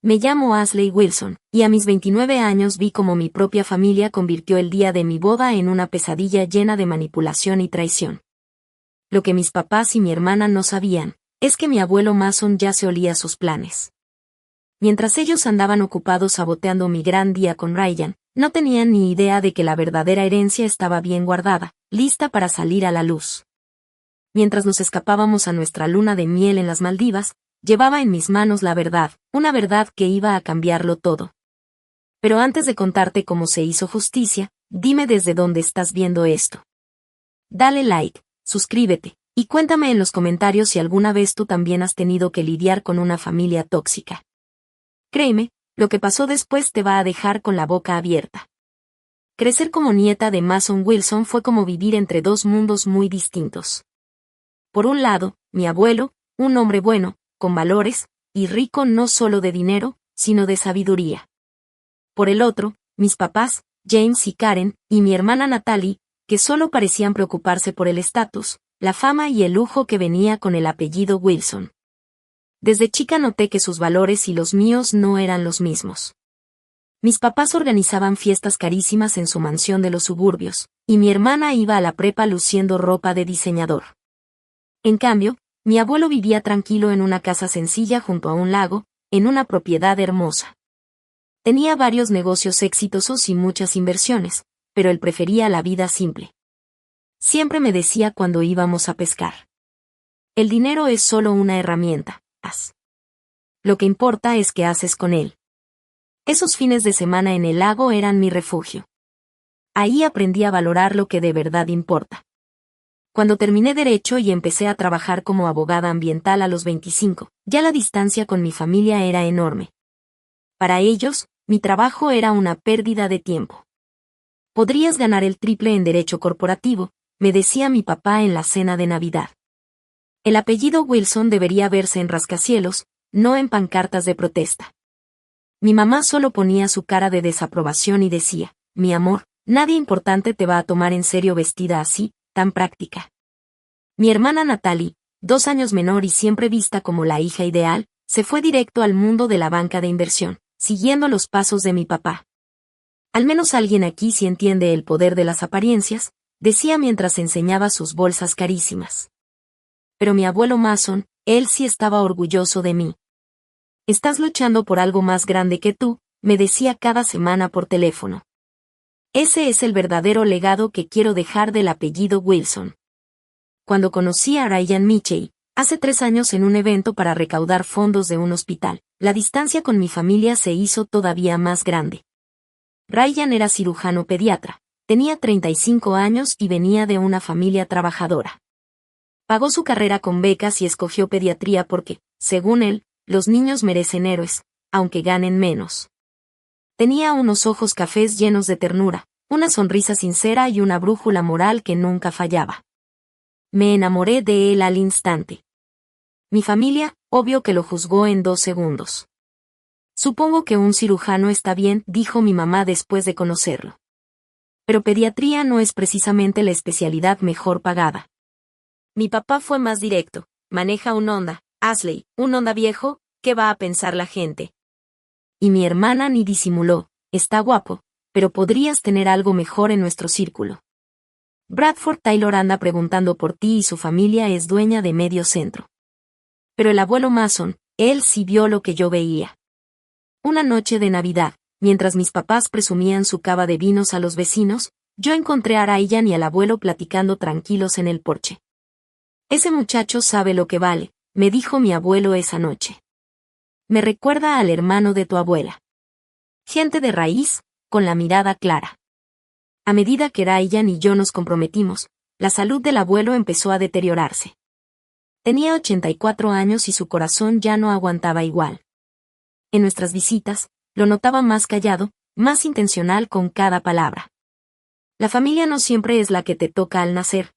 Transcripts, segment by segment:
Me llamo Ashley Wilson, y a mis 29 años vi cómo mi propia familia convirtió el día de mi boda en una pesadilla llena de manipulación y traición. Lo que mis papás y mi hermana no sabían, es que mi abuelo Mason ya se olía sus planes. Mientras ellos andaban ocupados saboteando mi gran día con Ryan, no tenían ni idea de que la verdadera herencia estaba bien guardada, lista para salir a la luz. Mientras nos escapábamos a nuestra luna de miel en las Maldivas, llevaba en mis manos la verdad, una verdad que iba a cambiarlo todo. Pero antes de contarte cómo se hizo justicia, dime desde dónde estás viendo esto. Dale like, suscríbete, y cuéntame en los comentarios si alguna vez tú también has tenido que lidiar con una familia tóxica. Créeme, lo que pasó después te va a dejar con la boca abierta. Crecer como nieta de Mason Wilson fue como vivir entre dos mundos muy distintos. Por un lado, mi abuelo, un hombre bueno, con valores, y rico no solo de dinero, sino de sabiduría. Por el otro, mis papás, James y Karen, y mi hermana Natalie, que solo parecían preocuparse por el estatus, la fama y el lujo que venía con el apellido Wilson. Desde chica noté que sus valores y los míos no eran los mismos. Mis papás organizaban fiestas carísimas en su mansión de los suburbios, y mi hermana iba a la prepa luciendo ropa de diseñador. En cambio, mi abuelo vivía tranquilo en una casa sencilla junto a un lago, en una propiedad hermosa. Tenía varios negocios exitosos y muchas inversiones, pero él prefería la vida simple. Siempre me decía cuando íbamos a pescar: el dinero es solo una herramienta, haz. Lo que importa es qué haces con él. Esos fines de semana en el lago eran mi refugio. Ahí aprendí a valorar lo que de verdad importa. Cuando terminé Derecho y empecé a trabajar como abogada ambiental a los 25, ya la distancia con mi familia era enorme. Para ellos, mi trabajo era una pérdida de tiempo. Podrías ganar el triple en Derecho corporativo, me decía mi papá en la cena de Navidad. El apellido Wilson debería verse en rascacielos, no en pancartas de protesta. Mi mamá solo ponía su cara de desaprobación y decía: mi amor, nadie importante te va a tomar en serio vestida así, tan práctica. Mi hermana Natalie, 2 años menor y siempre vista como la hija ideal, se fue directo al mundo de la banca de inversión, siguiendo los pasos de mi papá. Al menos alguien aquí sí entiende el poder de las apariencias, decía mientras enseñaba sus bolsas carísimas. Pero mi abuelo Mason, él sí estaba orgulloso de mí. Estás luchando por algo más grande que tú, me decía cada semana por teléfono. Ese es el verdadero legado que quiero dejar del apellido Wilson. Cuando conocí a Ryan Mitchell, hace 3 años en un evento para recaudar fondos de un hospital, la distancia con mi familia se hizo todavía más grande. Ryan era cirujano pediatra, tenía 35 años y venía de una familia trabajadora. Pagó su carrera con becas y escogió pediatría porque, según él, los niños merecen héroes, aunque ganen menos. Tenía unos ojos cafés llenos de ternura, una sonrisa sincera y una brújula moral que nunca fallaba. Me enamoré de él al instante. Mi familia, obvio que lo juzgó en 2 segundos. Supongo que un cirujano está bien, dijo mi mamá después de conocerlo. Pero pediatría no es precisamente la especialidad mejor pagada. Mi papá fue más directo: maneja un Honda, Ashley, un Honda viejo, ¿qué va a pensar la gente? Y mi hermana ni disimuló: está guapo, pero podrías tener algo mejor en nuestro círculo. Bradford Taylor anda preguntando por ti y su familia es dueña de medio centro. Pero el abuelo Mason, él sí vio lo que yo veía. Una noche de Navidad, mientras mis papás presumían su cava de vinos a los vecinos, yo encontré a Ryan y al abuelo platicando tranquilos en el porche. Ese muchacho sabe lo que vale, me dijo mi abuelo esa noche. Me recuerda al hermano de tu abuela. Gente de raíz, con la mirada clara. A medida que Ryan y yo nos comprometimos, la salud del abuelo empezó a deteriorarse. Tenía 84 años y su corazón ya no aguantaba igual. En nuestras visitas, lo notaba más callado, más intencional con cada palabra. La familia no siempre es la que te toca al nacer,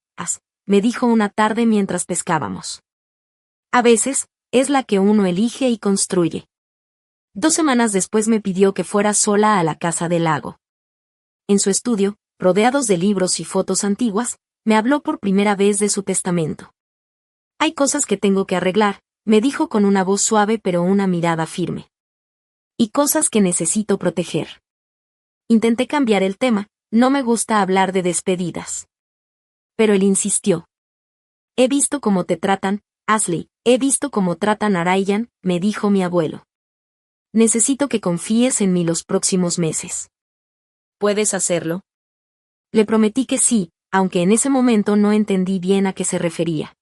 me dijo una tarde mientras pescábamos. A veces, es la que uno elige y construye. 2 semanas después me pidió que fuera sola a la casa del lago. En su estudio, rodeados de libros y fotos antiguas, me habló por primera vez de su testamento. Hay cosas que tengo que arreglar, me dijo con una voz suave pero una mirada firme. y cosas que necesito proteger. Intenté cambiar el tema, no me gusta hablar de despedidas. Pero él insistió. He visto cómo te tratan, Ashley, he visto cómo tratan a Ryan, me dijo mi abuelo. Necesito que confíes en mí los próximos meses. ¿Puedes hacerlo? Le prometí que sí, aunque en ese momento no entendí bien a qué se refería.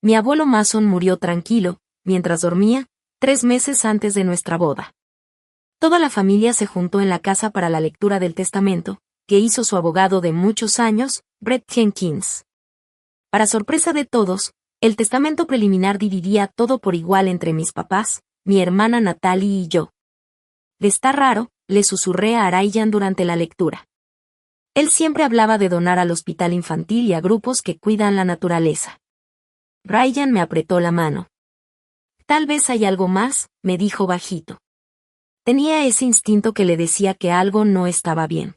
Mi abuelo Mason murió tranquilo, mientras dormía, 3 meses antes de nuestra boda. Toda la familia se juntó en la casa para la lectura del testamento, que hizo su abogado de muchos años, Brett Jenkins. Para sorpresa de todos, el testamento preliminar dividía todo por igual entre mis papás, mi hermana Natalie y yo. De estar raro, le susurré a Ryan durante la lectura. Él siempre hablaba de donar al hospital infantil y a grupos que cuidan la naturaleza. Ryan me apretó la mano. Tal vez hay algo más, me dijo bajito. Tenía ese instinto que le decía que algo no estaba bien.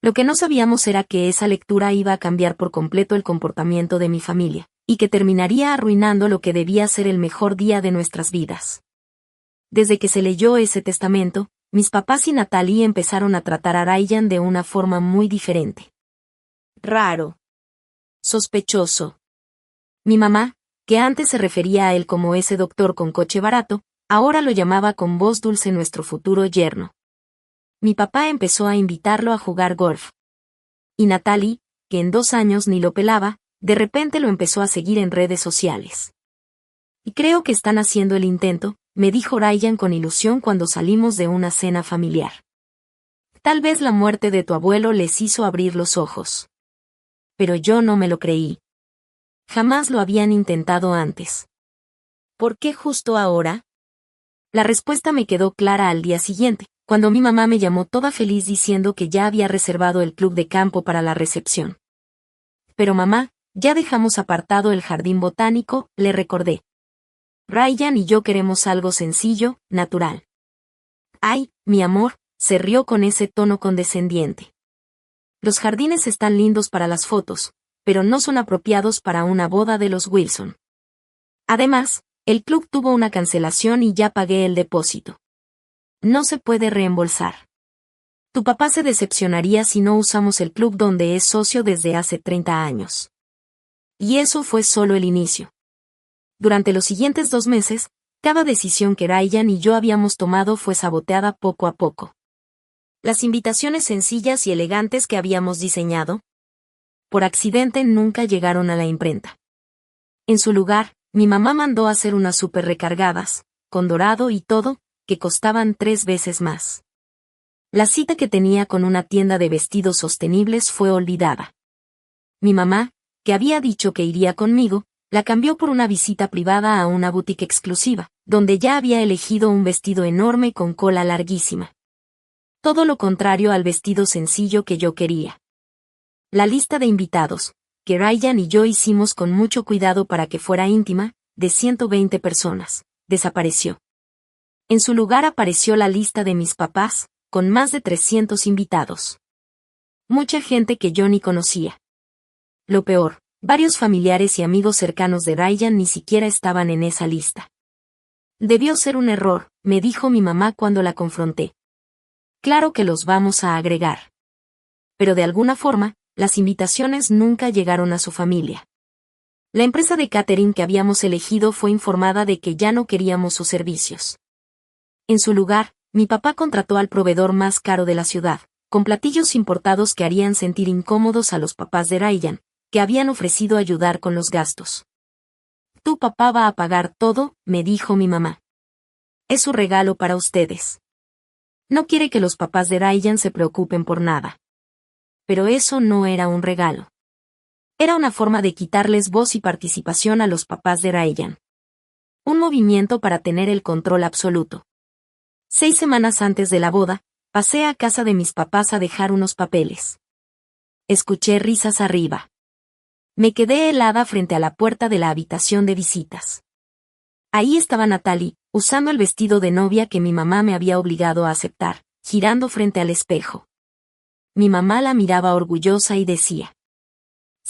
Lo que no sabíamos era que esa lectura iba a cambiar por completo el comportamiento de mi familia, y que terminaría arruinando lo que debía ser el mejor día de nuestras vidas. Desde que se leyó ese testamento, mis papás y Natalie empezaron a tratar a Ryan de una forma muy diferente. Raro. Sospechoso. Mi mamá, que antes se refería a él como ese doctor con coche barato, ahora lo llamaba con voz dulce nuestro futuro yerno. Mi papá empezó a invitarlo a jugar golf. Y Natalie, que en 2 años ni lo pelaba, de repente lo empezó a seguir en redes sociales. Y creo que están haciendo el intento, me dijo Ryan con ilusión cuando salimos de una cena familiar. Tal vez la muerte de tu abuelo les hizo abrir los ojos. Pero yo no me lo creí. Jamás lo habían intentado antes. ¿Por qué justo ahora? La respuesta me quedó clara al día siguiente, cuando mi mamá me llamó toda feliz diciendo que ya había reservado el club de campo para la recepción. Pero mamá, ya dejamos apartado el jardín botánico, le recordé. Ryan y yo queremos algo sencillo, natural. Ay, mi amor, se rió con ese tono condescendiente. Los jardines están lindos para las fotos, pero no son apropiados para una boda de los Wilson. Además, el club tuvo una cancelación y ya pagué el depósito. No se puede reembolsar. Tu papá se decepcionaría si no usamos el club donde es socio desde hace 30 años. Y eso fue solo el inicio. Durante los siguientes 2 meses, cada decisión que Ryan y yo habíamos tomado fue saboteada poco a poco. Las invitaciones sencillas y elegantes que habíamos diseñado, por accidente nunca llegaron a la imprenta. En su lugar, mi mamá mandó hacer unas súper recargadas, con dorado y todo, que costaban 3 veces más. La cita que tenía con una tienda de vestidos sostenibles fue olvidada. Mi mamá, que había dicho que iría conmigo, la cambió por una visita privada a una boutique exclusiva, donde ya había elegido un vestido enorme con cola larguísima. Todo lo contrario al vestido sencillo que yo quería. La lista de invitados, que Ryan y yo hicimos con mucho cuidado para que fuera íntima, de 120 personas, desapareció. En su lugar apareció la lista de mis papás, con más de 300 invitados. Mucha gente que yo ni conocía. Lo peor, varios familiares y amigos cercanos de Ryan ni siquiera estaban en esa lista. Debió ser un error, me dijo mi mamá cuando la confronté. Claro que los vamos a agregar. Pero de alguna forma, las invitaciones nunca llegaron a su familia. La empresa de catering que habíamos elegido fue informada de que ya no queríamos sus servicios. En su lugar, mi papá contrató al proveedor más caro de la ciudad, con platillos importados que harían sentir incómodos a los papás de Ryan, que habían ofrecido ayudar con los gastos. Tu papá va a pagar todo, me dijo mi mamá. Es su regalo para ustedes. No quiere que los papás de Ryan se preocupen por nada. Pero eso no era un regalo. Era una forma de quitarles voz y participación a los papás de Ryan. Un movimiento para tener el control absoluto. 6 semanas antes de la boda, pasé a casa de mis papás a dejar unos papeles. Escuché risas arriba. Me quedé helada frente a la puerta de la habitación de visitas. Ahí estaba Natalie, usando el vestido de novia que mi mamá me había obligado a aceptar, girando frente al espejo. Mi mamá la miraba orgullosa y decía: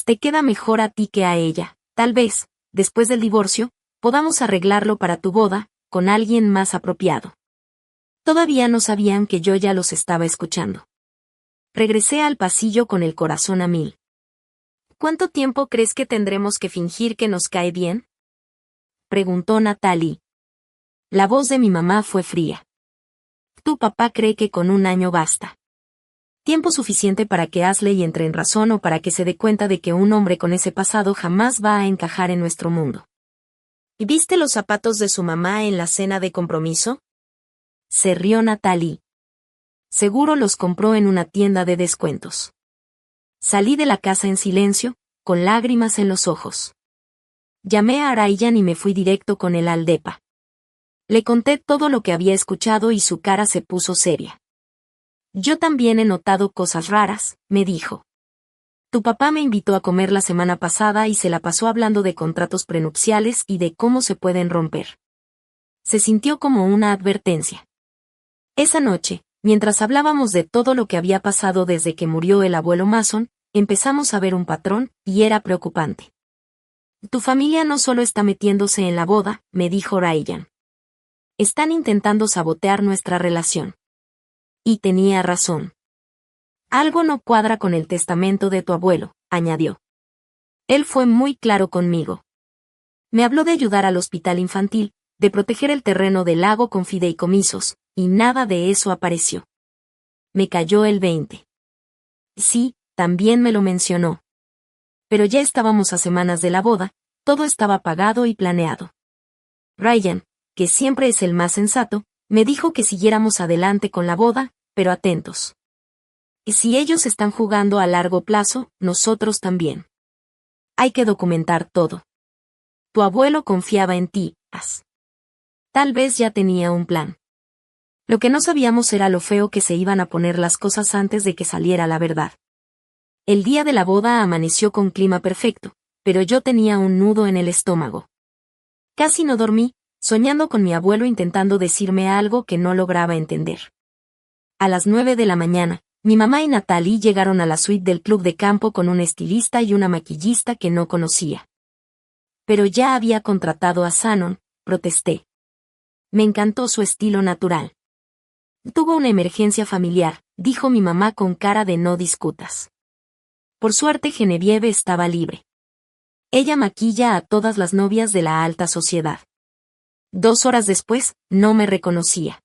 te queda mejor a ti que a ella, tal vez, después del divorcio, podamos arreglarlo para tu boda, con alguien más apropiado. Todavía no sabían que yo ya los estaba escuchando. Regresé al pasillo con el corazón a mil. ¿Cuánto tiempo crees que tendremos que fingir que nos cae bien? Preguntó Natalie. La voz de mi mamá fue fría. Tu papá cree que con un año basta. Tiempo suficiente para que Ashley entre en razón o para que se dé cuenta de que un hombre con ese pasado jamás va a encajar en nuestro mundo. ¿Y viste los zapatos de su mamá en la cena de compromiso? Se rió Natalie. Seguro los compró en una tienda de descuentos. Salí de la casa en silencio, con lágrimas en los ojos. Llamé a Ryan y me fui directo con él al depa. Le conté todo lo que había escuchado y su cara se puso seria. Yo también he notado cosas raras, me dijo. Tu papá me invitó a comer la semana pasada y se la pasó hablando de contratos prenupciales y de cómo se pueden romper. Se sintió como una advertencia. Esa noche, mientras hablábamos de todo lo que había pasado desde que murió el abuelo Mason, empezamos a ver un patrón, y era preocupante. Tu familia no solo está metiéndose en la boda, me dijo Ryan. Están intentando sabotear nuestra relación. Y tenía razón. Algo no cuadra con el testamento de tu abuelo, añadió. Él fue muy claro conmigo. Me habló de ayudar al hospital infantil, de proteger el terreno del lago con fideicomisos, y nada de eso apareció. Me cayó el 20. Sí, también me lo mencionó. Pero ya estábamos a semanas de la boda, todo estaba pagado y planeado. Ryan, que siempre es el más sensato, me dijo que siguiéramos adelante con la boda, pero atentos. Y si ellos están jugando a largo plazo, nosotros también. Hay que documentar todo. Tu abuelo confiaba en ti, As. Tal vez ya tenía un plan. Lo que no sabíamos era lo feo que se iban a poner las cosas antes de que saliera la verdad. El día de la boda amaneció con clima perfecto, pero yo tenía un nudo en el estómago. Casi no dormí, soñando con mi abuelo intentando decirme algo que no lograba entender. A las 9 de la mañana, mi mamá y Natalie llegaron a la suite del club de campo con un estilista y una maquillista que no conocía. Pero ya había contratado a Shannon, protesté. Me encantó su estilo natural. Tuvo una emergencia familiar, dijo mi mamá con cara de no discutas. Por suerte Genevieve estaba libre. Ella maquilla a todas las novias de la alta sociedad. 2 horas después, no me reconocía.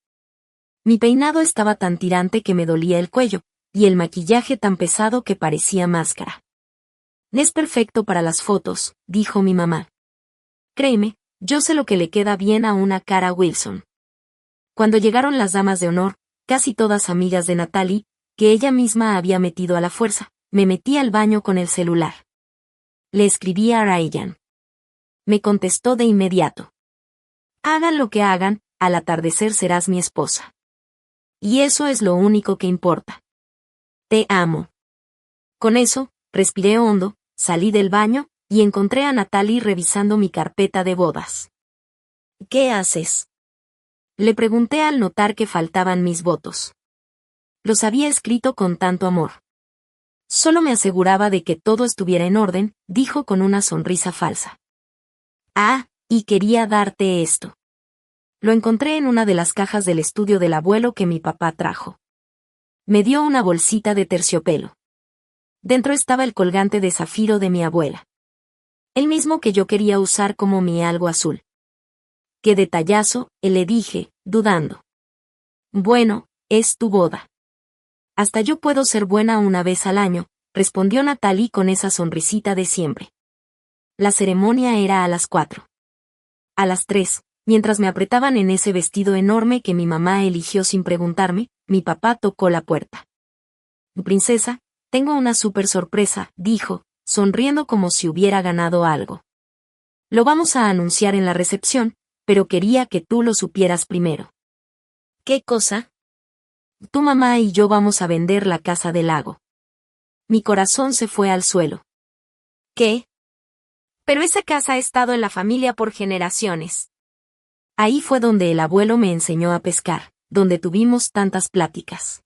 Mi peinado estaba tan tirante que me dolía el cuello, y el maquillaje tan pesado que parecía máscara. Es perfecto para las fotos, dijo mi mamá. Créeme, yo sé lo que le queda bien a una cara Wilson. Cuando llegaron las damas de honor, casi todas amigas de Natalie, que ella misma había metido a la fuerza, me metí al baño con el celular. Le escribí a Ryan. Me contestó de inmediato. Hagan lo que hagan, al atardecer serás mi esposa. Y eso es lo único que importa. Te amo. Con eso, respiré hondo, salí del baño, y encontré a Natalie revisando mi carpeta de bodas. ¿Qué haces? Le pregunté al notar que faltaban mis votos. Los había escrito con tanto amor. Solo me aseguraba de que todo estuviera en orden, dijo con una sonrisa falsa. Ah, y quería darte esto. Lo encontré en una de las cajas del estudio del abuelo que mi papá trajo. Me dio una bolsita de terciopelo. Dentro estaba el colgante de zafiro de mi abuela. El mismo que yo quería usar como mi algo azul. ¡Qué detallazo!, le dije, dudando. Bueno, es tu boda. Hasta yo puedo ser buena una vez al año, respondió Natalie con esa sonrisita de siempre. La ceremonia era a las 4. A las 3, mientras me apretaban en ese vestido enorme que mi mamá eligió sin preguntarme, mi papá tocó la puerta. Princesa, tengo una súper sorpresa, dijo, sonriendo como si hubiera ganado algo. Lo vamos a anunciar en la recepción, pero quería que tú lo supieras primero. ¿Qué cosa? Tu mamá y yo vamos a vender la casa del lago. Mi corazón se fue al suelo. ¿Qué? Pero esa casa ha estado en la familia por generaciones. Ahí fue donde el abuelo me enseñó a pescar, donde tuvimos tantas pláticas.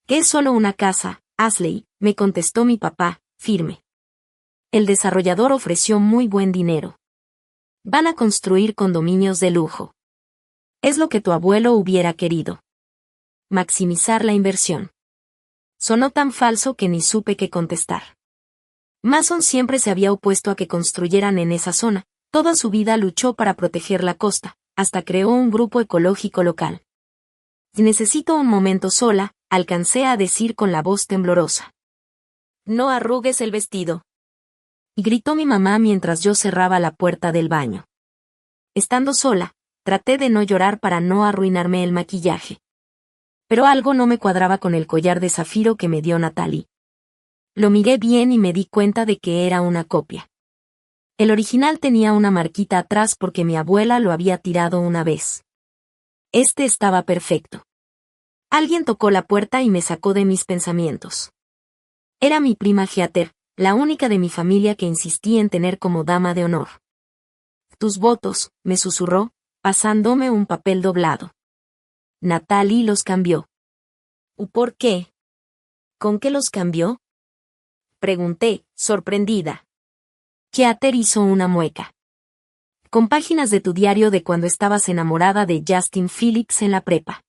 ¿Qué es solo una casa, Ashley?, me contestó mi papá, firme. El desarrollador ofreció muy buen dinero. Van a construir condominios de lujo. Es lo que tu abuelo hubiera querido. Maximizar la inversión. Sonó tan falso que ni supe qué contestar. Mason siempre se había opuesto a que construyeran en esa zona, toda su vida luchó para proteger la costa, hasta creó un grupo ecológico local. Necesito un momento sola, alcancé a decir con la voz temblorosa. No arrugues el vestido. Gritó mi mamá mientras yo cerraba la puerta del baño. Estando sola, traté de no llorar para no arruinarme el maquillaje. Pero algo no me cuadraba con el collar de zafiro que me dio Natalie. Lo miré bien y me di cuenta de que era una copia. El original tenía una marquita atrás porque mi abuela lo había tirado una vez. Este estaba perfecto. Alguien tocó la puerta y me sacó de mis pensamientos. Era mi prima Heather, la única de mi familia que insistí en tener como dama de honor. Tus votos, me susurró, pasándome un papel doblado. Natalie los cambió. ¿Por qué? ¿Con qué los cambió? Pregunté, sorprendida. Heather hizo una mueca. Con páginas de tu diario de cuando estabas enamorada de Justin Phillips en la prepa.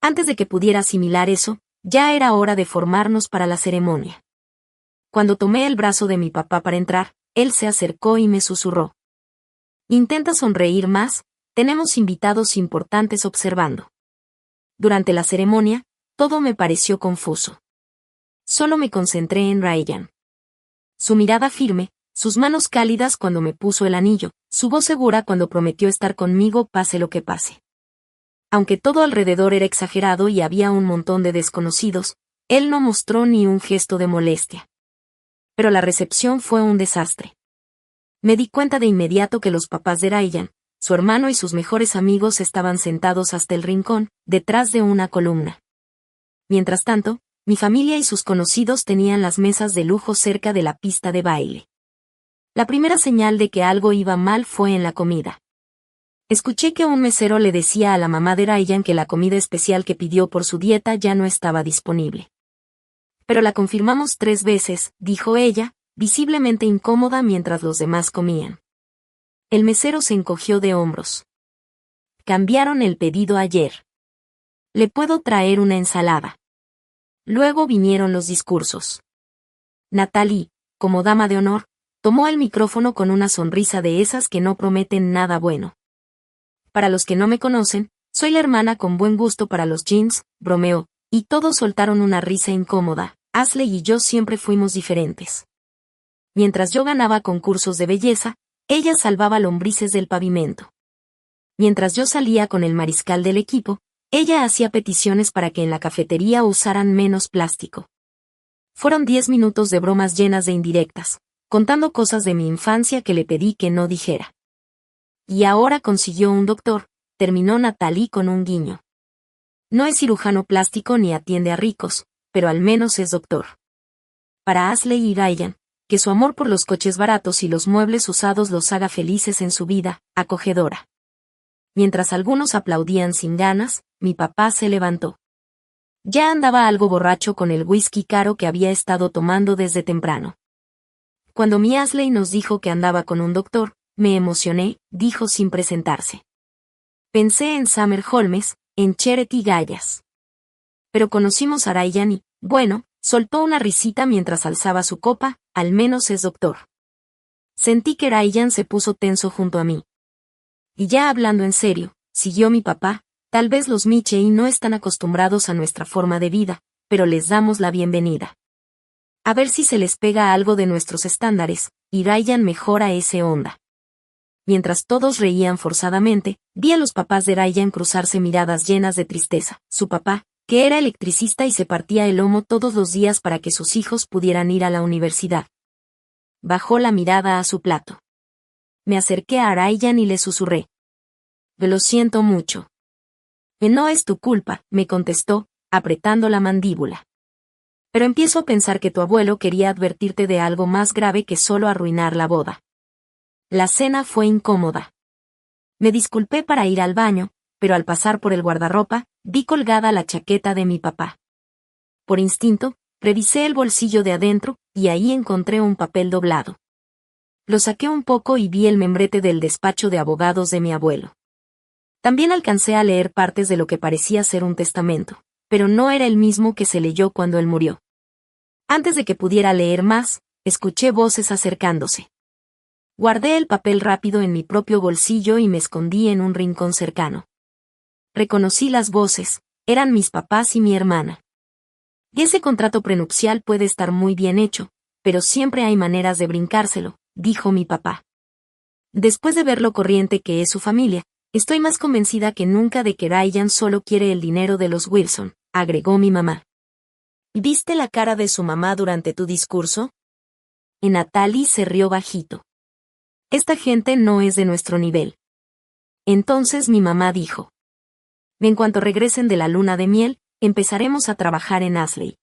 Antes de que pudiera asimilar eso, ya era hora de formarnos para la ceremonia. Cuando tomé el brazo de mi papá para entrar, él se acercó y me susurró. Intenta sonreír más, tenemos invitados importantes observando. Durante la ceremonia, todo me pareció confuso. Solo me concentré en Ryan. Su mirada firme, sus manos cálidas cuando me puso el anillo, su voz segura cuando prometió estar conmigo pase lo que pase. Aunque todo alrededor era exagerado y había un montón de desconocidos, él no mostró ni un gesto de molestia. Pero la recepción fue un desastre. Me di cuenta de inmediato que los papás de Ryan, su hermano y sus mejores amigos estaban sentados hasta el rincón, detrás de una columna. Mientras tanto, mi familia y sus conocidos tenían las mesas de lujo cerca de la pista de baile. La primera señal de que algo iba mal fue en la comida. Escuché que un mesero le decía a la mamá de Ryan que la comida especial que pidió por su dieta ya no estaba disponible. Pero la confirmamos 3 veces, dijo ella, visiblemente incómoda mientras los demás comían. El mesero se encogió de hombros. Cambiaron el pedido ayer. ¿Le puedo traer una ensalada? Luego vinieron los discursos. Natalie, como dama de honor, tomó el micrófono con una sonrisa de esas que no prometen nada bueno. Para los que no me conocen, soy la hermana con buen gusto para los jeans, bromeó, y todos soltaron una risa incómoda. Ashley y yo siempre fuimos diferentes. Mientras yo ganaba concursos de belleza, ella salvaba lombrices del pavimento. Mientras yo salía con el mariscal del equipo, ella hacía peticiones para que en la cafetería usaran menos plástico. Fueron 10 minutos de bromas llenas de indirectas, contando cosas de mi infancia que le pedí que no dijera. Y ahora consiguió un doctor, terminó Natalie con un guiño. No es cirujano plástico ni atiende a ricos, pero al menos es doctor. Para Ashley y Ryan, que su amor por los coches baratos y los muebles usados los haga felices en su vida, acogedora. Mientras algunos aplaudían sin ganas, mi papá se levantó. Ya andaba algo borracho con el whisky caro que había estado tomando desde temprano. Cuando mi Ashley nos dijo que andaba con un doctor, me emocioné, dijo sin presentarse. Pensé en Summer Holmes, en Charity Gallas. Pero conocimos a Ryan y, bueno, soltó una risita mientras alzaba su copa, al menos es doctor. Sentí que Ryan se puso tenso junto a mí. Y ya hablando en serio, siguió mi papá, tal vez los Michei no están acostumbrados a nuestra forma de vida, pero les damos la bienvenida. A ver si se les pega algo de nuestros estándares, y Ryan mejora ese onda. Mientras todos reían forzadamente, vi a los papás de Ryan cruzarse miradas llenas de tristeza. Su papá, que era electricista y se partía el lomo todos los días para que sus hijos pudieran ir a la universidad. Bajó la mirada a su plato. Me acerqué a Ryan y le susurré. Lo siento mucho. No es tu culpa, me contestó, apretando la mandíbula. Pero empiezo a pensar que tu abuelo quería advertirte de algo más grave que solo arruinar la boda. La cena fue incómoda. Me disculpé para ir al baño, pero al pasar por el guardarropa, vi colgada la chaqueta de mi papá. Por instinto, revisé el bolsillo de adentro, y ahí encontré un papel doblado. Lo saqué un poco y vi el membrete del despacho de abogados de mi abuelo. También alcancé a leer partes de lo que parecía ser un testamento, pero no era el mismo que se leyó cuando él murió. Antes de que pudiera leer más, escuché voces acercándose. Guardé el papel rápido en mi propio bolsillo y me escondí en un rincón cercano. Reconocí las voces, eran mis papás y mi hermana. Y ese contrato prenupcial puede estar muy bien hecho, pero siempre hay maneras de brincárselo, dijo mi papá. Después de ver lo corriente que es su familia, estoy más convencida que nunca de que Ryan solo quiere el dinero de los Wilson, agregó mi mamá. ¿Viste la cara de su mamá durante tu discurso? Natalie se rió bajito. Esta gente no es de nuestro nivel. Entonces mi mamá dijo. En cuanto regresen de la luna de miel, empezaremos a trabajar en Ashley.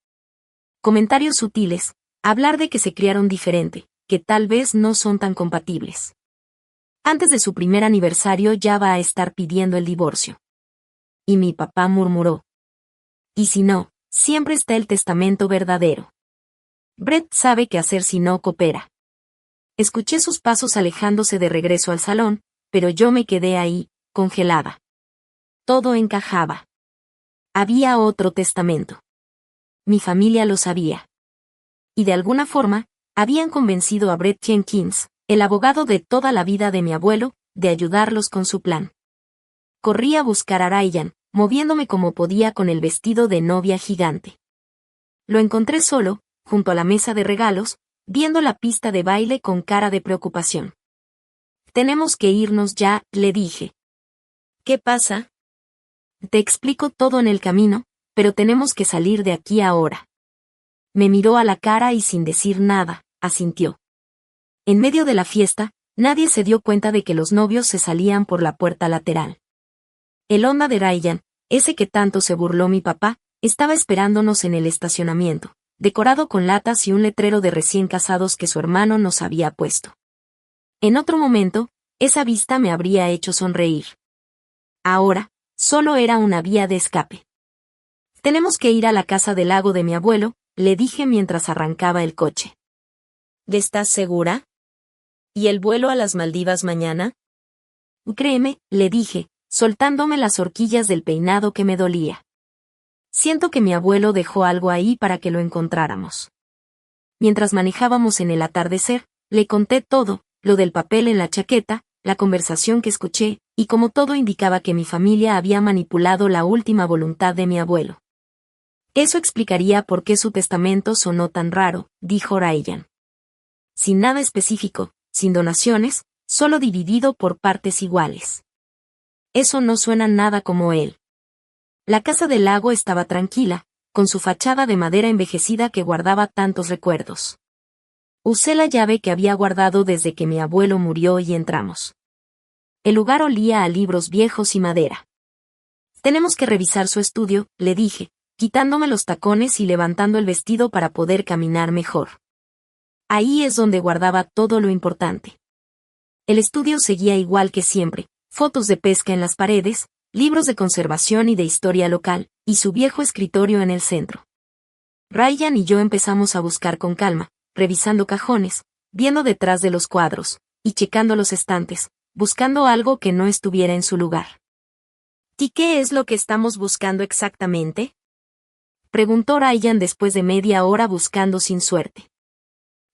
Comentarios sutiles, hablar de que se criaron diferente, que tal vez no son tan compatibles. Antes de su primer aniversario ya va a estar pidiendo el divorcio. Y mi papá murmuró. Y si no, siempre está el testamento verdadero. Brett sabe qué hacer si no coopera. Escuché sus pasos alejándose de regreso al salón, pero yo me quedé ahí, congelada. Todo encajaba. Había otro testamento. Mi familia lo sabía. Y de alguna forma, habían convencido a Brett Jenkins, el abogado de toda la vida de mi abuelo, de ayudarlos con su plan. Corrí a buscar a Ryan, moviéndome como podía con el vestido de novia gigante. Lo encontré solo, junto a la mesa de regalos, viendo la pista de baile con cara de preocupación. Tenemos que irnos ya, le dije. ¿Qué pasa? Te explico todo en el camino, pero tenemos que salir de aquí ahora. Me miró a la cara y sin decir nada, asintió. En medio de la fiesta, nadie se dio cuenta de que los novios se salían por la puerta lateral. El Honda de Ryan, ese que tanto se burló mi papá, estaba esperándonos en el estacionamiento, decorado con latas y un letrero de recién casados que su hermano nos había puesto. En otro momento, esa vista me habría hecho sonreír. Ahora, solo era una vía de escape. Tenemos que ir a la casa del lago de mi abuelo, le dije mientras arrancaba el coche. ¿Estás segura? ¿Y el vuelo a las Maldivas mañana? Créeme, le dije, soltándome las horquillas del peinado que me dolía. Siento que mi abuelo dejó algo ahí para que lo encontráramos. Mientras manejábamos en el atardecer, le conté todo, lo del papel en la chaqueta, la conversación que escuché, y como todo indicaba que mi familia había manipulado la última voluntad de mi abuelo. Eso explicaría por qué su testamento sonó tan raro, dijo Ryan. Sin nada específico, sin donaciones, solo dividido por partes iguales. Eso no suena nada como él. La casa del lago estaba tranquila, con su fachada de madera envejecida que guardaba tantos recuerdos. Usé la llave que había guardado desde que mi abuelo murió y entramos. El lugar olía a libros viejos y madera. Tenemos que revisar su estudio, le dije, quitándome los tacones y levantando el vestido para poder caminar mejor. Ahí es donde guardaba todo lo importante. El estudio seguía igual que siempre, fotos de pesca en las paredes, libros de conservación y de historia local, y su viejo escritorio en el centro. Ryan y yo empezamos a buscar con calma, revisando cajones, viendo detrás de los cuadros, y checando los estantes, buscando algo que no estuviera en su lugar. ¿Y qué es lo que estamos buscando exactamente? Preguntó Ryan después de media hora buscando sin suerte.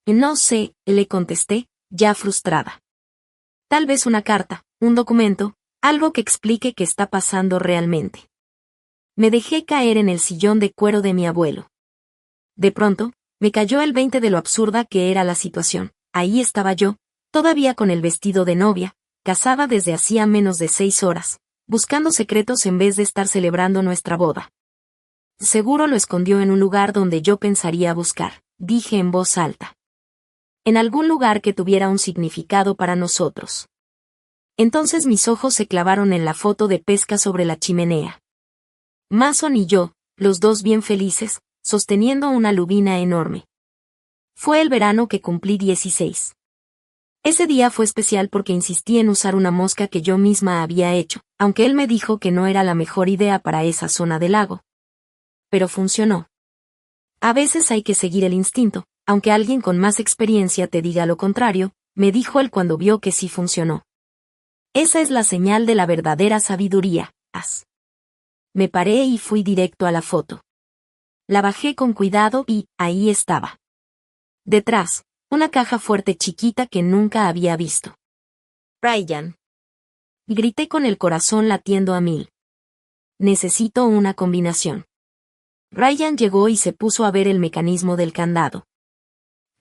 No sé, le contesté, ya frustrada. Tal vez una carta, un documento, algo que explique qué está pasando realmente. Me dejé caer en el sillón de cuero de mi abuelo. De pronto, me cayó el 20 de lo absurda que era la situación. Ahí estaba yo, todavía con el vestido de novia, casada desde hacía menos de 6 horas, buscando secretos en vez de estar celebrando nuestra boda. Seguro lo escondió en un lugar donde yo pensaría buscar, dije en voz alta. En algún lugar que tuviera un significado para nosotros. Entonces mis ojos se clavaron en la foto de pesca sobre la chimenea. Mason y yo, los dos bien felices, sosteniendo una lubina enorme. Fue el verano que cumplí 16. Ese día fue especial porque insistí en usar una mosca que yo misma había hecho, aunque él me dijo que no era la mejor idea para esa zona del lago. Pero funcionó. A veces hay que seguir el instinto, aunque alguien con más experiencia te diga lo contrario, me dijo él cuando vio que sí funcionó. Esa es la señal de la verdadera sabiduría, Me paré y fui directo a la foto. La bajé con cuidado y, ahí estaba. Detrás, una caja fuerte chiquita que nunca había visto. Ryan. Grité con el corazón latiendo a 1000. Necesito una combinación. Ryan llegó y se puso a ver el mecanismo del candado.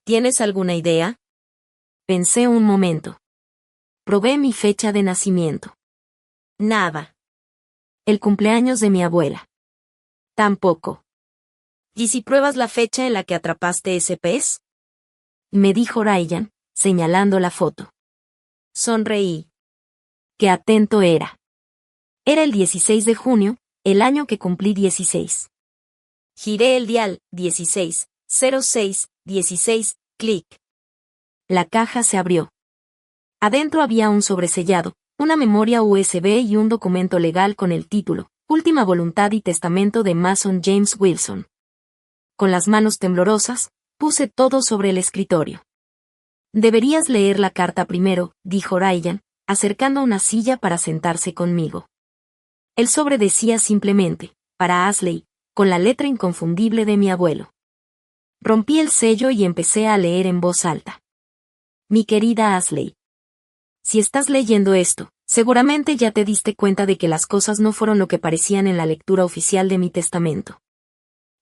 ¿Tienes alguna idea? Pensé un momento. Probé mi fecha de nacimiento. Nada. El cumpleaños de mi abuela. Tampoco. ¿Y si pruebas la fecha en la que atrapaste ese pez? Me dijo Ryan, señalando la foto. Sonreí. Qué atento era. Era el 16 de junio, el año que cumplí 16. Giré el dial, 16, 06, 16, clic. La caja se abrió. Adentro había un sobresellado, una memoria USB y un documento legal con el título, Última Voluntad y Testamento de Mason James Wilson. Con las manos temblorosas, puse todo sobre el escritorio. Deberías leer la carta primero, dijo Ryan, acercando una silla para sentarse conmigo. El sobre decía simplemente, para Ashley, con la letra inconfundible de mi abuelo. Rompí el sello y empecé a leer en voz alta. Mi querida Ashley. Si estás leyendo esto, seguramente ya te diste cuenta de que las cosas no fueron lo que parecían en la lectura oficial de mi testamento.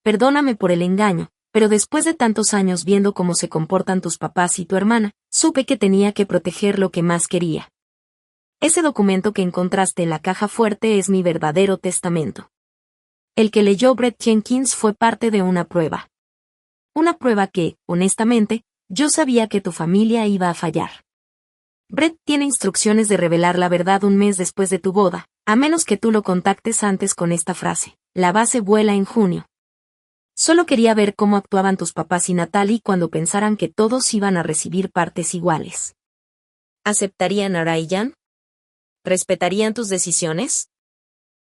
Perdóname por el engaño, pero después de tantos años viendo cómo se comportan tus papás y tu hermana, supe que tenía que proteger lo que más quería. Ese documento que encontraste en la caja fuerte es mi verdadero testamento. El que leyó Brett Jenkins fue parte de una prueba. Una prueba que, honestamente, yo sabía que tu familia iba a fallar. Brett tiene instrucciones de revelar la verdad un mes después de tu boda, a menos que tú lo contactes antes con esta frase: la base vuela en junio. Solo quería ver cómo actuaban tus papás y Natalie cuando pensaran que todos iban a recibir partes iguales. ¿Aceptarían a Ryan? ¿Respetarían tus decisiones?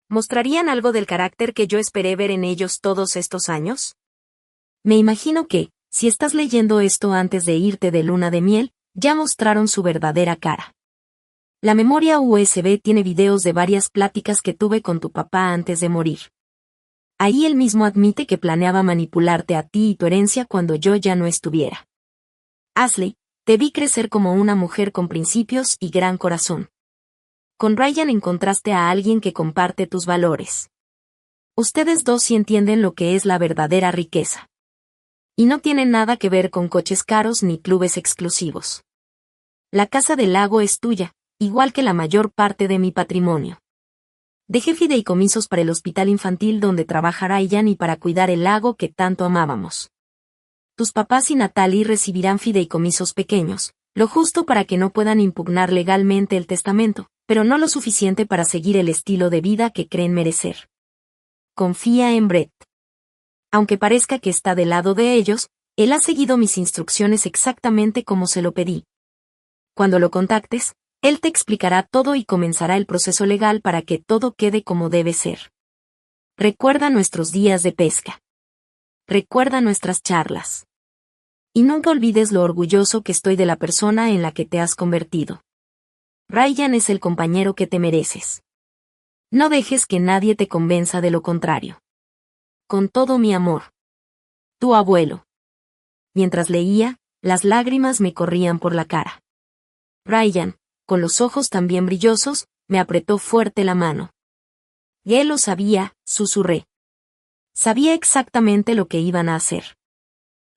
¿Mostrarían algo del carácter que yo esperé ver en ellos todos estos años? Me imagino que, si estás leyendo esto antes de irte de luna de miel, ya mostraron su verdadera cara. La memoria USB tiene videos de varias pláticas que tuve con tu papá antes de morir. Ahí él mismo admite que planeaba manipularte a ti y tu herencia cuando yo ya no estuviera. Ashley, te vi crecer como una mujer con principios y gran corazón. Con Ryan encontraste a alguien que comparte tus valores. Ustedes dos sí entienden lo que es la verdadera riqueza. Y no tiene nada que ver con coches caros ni clubes exclusivos. La casa del lago es tuya, igual que la mayor parte de mi patrimonio. Dejé fideicomisos para el hospital infantil donde trabaja Ryan y para cuidar el lago que tanto amábamos. Tus papás y Natalie recibirán fideicomisos pequeños, lo justo para que no puedan impugnar legalmente el testamento, pero no lo suficiente para seguir el estilo de vida que creen merecer. Confía en Brett. Aunque parezca que está del lado de ellos, él ha seguido mis instrucciones exactamente como se lo pedí. Cuando lo contactes, él te explicará todo y comenzará el proceso legal para que todo quede como debe ser. Recuerda nuestros días de pesca. Recuerda nuestras charlas. Y nunca olvides lo orgulloso que estoy de la persona en la que te has convertido. Ryan es el compañero que te mereces. No dejes que nadie te convenza de lo contrario. Con todo mi amor. Tu abuelo. Mientras leía, las lágrimas me corrían por la cara. Ryan, con los ojos también brillosos, me apretó fuerte la mano. Y él lo sabía, susurré. Sabía exactamente lo que iban a hacer.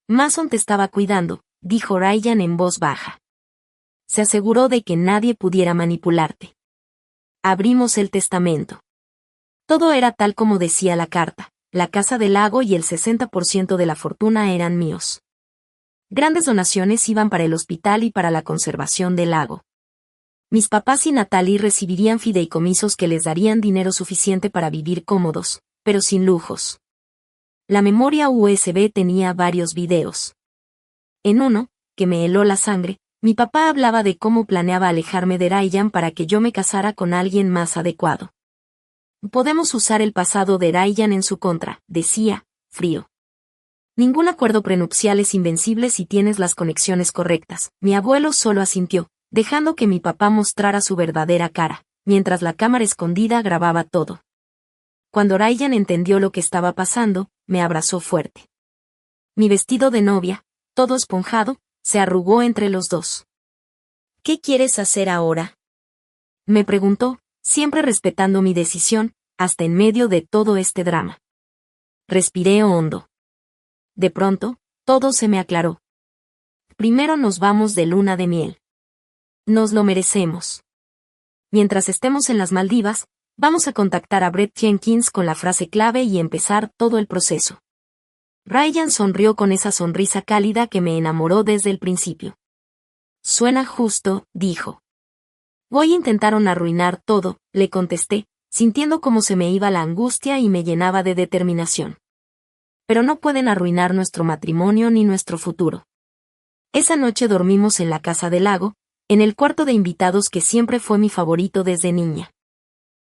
Mason te estaba cuidando, dijo Ryan en voz baja. Se aseguró de que nadie pudiera manipularte. Abrimos el testamento. Todo era tal como decía la carta, la casa del lago y el 60% de la fortuna eran míos. Grandes donaciones iban para el hospital y para la conservación del lago. Mis papás y Natalie recibirían fideicomisos que les darían dinero suficiente para vivir cómodos, pero sin lujos. La memoria USB tenía varios videos. En uno, que me heló la sangre, mi papá hablaba de cómo planeaba alejarme de Ryan para que yo me casara con alguien más adecuado. Podemos usar el pasado de Ryan en su contra, decía, frío. Ningún acuerdo prenupcial es invencible si tienes las conexiones correctas. Mi abuelo solo asintió. dejando que mi papá mostrara su verdadera cara, mientras la cámara escondida grababa todo. Cuando Ryan entendió lo que estaba pasando, me abrazó fuerte. Mi vestido de novia, todo esponjado, se arrugó entre los dos. ¿Qué quieres hacer ahora?, me preguntó, siempre respetando mi decisión, hasta en medio de todo este drama. Respiré hondo. De pronto, todo se me aclaró. Primero nos vamos de luna de miel. Nos lo merecemos. Mientras estemos en las Maldivas, vamos a contactar a Brett Jenkins con la frase clave y empezar todo el proceso. Ryan sonrió con esa sonrisa cálida que me enamoró desde el principio. Suena justo, dijo. Voy a intentar arruinar todo, le contesté, sintiendo cómo se me iba la angustia y me llenaba de determinación. Pero no pueden arruinar nuestro matrimonio ni nuestro futuro. Esa noche dormimos en la casa del lago, en el cuarto de invitados que siempre fue mi favorito desde niña.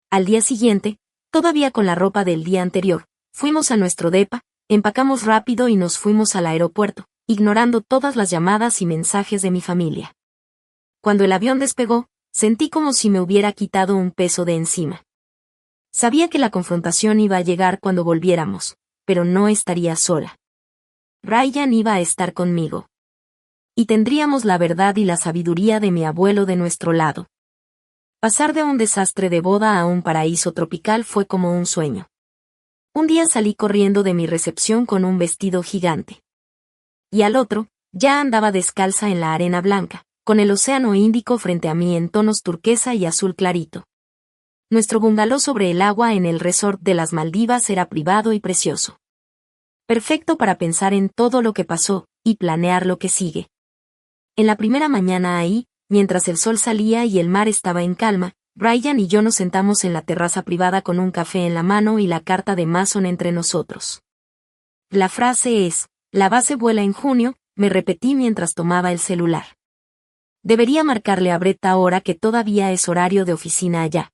Al día siguiente, todavía con la ropa del día anterior, fuimos a nuestro depa, empacamos rápido y nos fuimos al aeropuerto, ignorando todas las llamadas y mensajes de mi familia. Cuando el avión despegó, sentí como si me hubiera quitado un peso de encima. Sabía que la confrontación iba a llegar cuando volviéramos, pero no estaría sola. Ryan iba a estar conmigo. Y tendríamos la verdad y la sabiduría de mi abuelo de nuestro lado. Pasar de un desastre de boda a un paraíso tropical fue como un sueño. Un día salí corriendo de mi recepción con un vestido gigante. Y al otro, ya andaba descalza en la arena blanca, con el océano Índico frente a mí en tonos turquesa y azul clarito. Nuestro bungalow sobre el agua en el resort de las Maldivas era privado y precioso. Perfecto para pensar en todo lo que pasó, y planear lo que sigue. En la primera mañana ahí, mientras el sol salía y el mar estaba en calma, Ryan y yo nos sentamos en la terraza privada con un café en la mano y la carta de Mason entre nosotros. La frase es, la base vuela en junio, me repetí mientras tomaba el celular. Debería marcarle a Brett ahora que todavía es horario de oficina allá.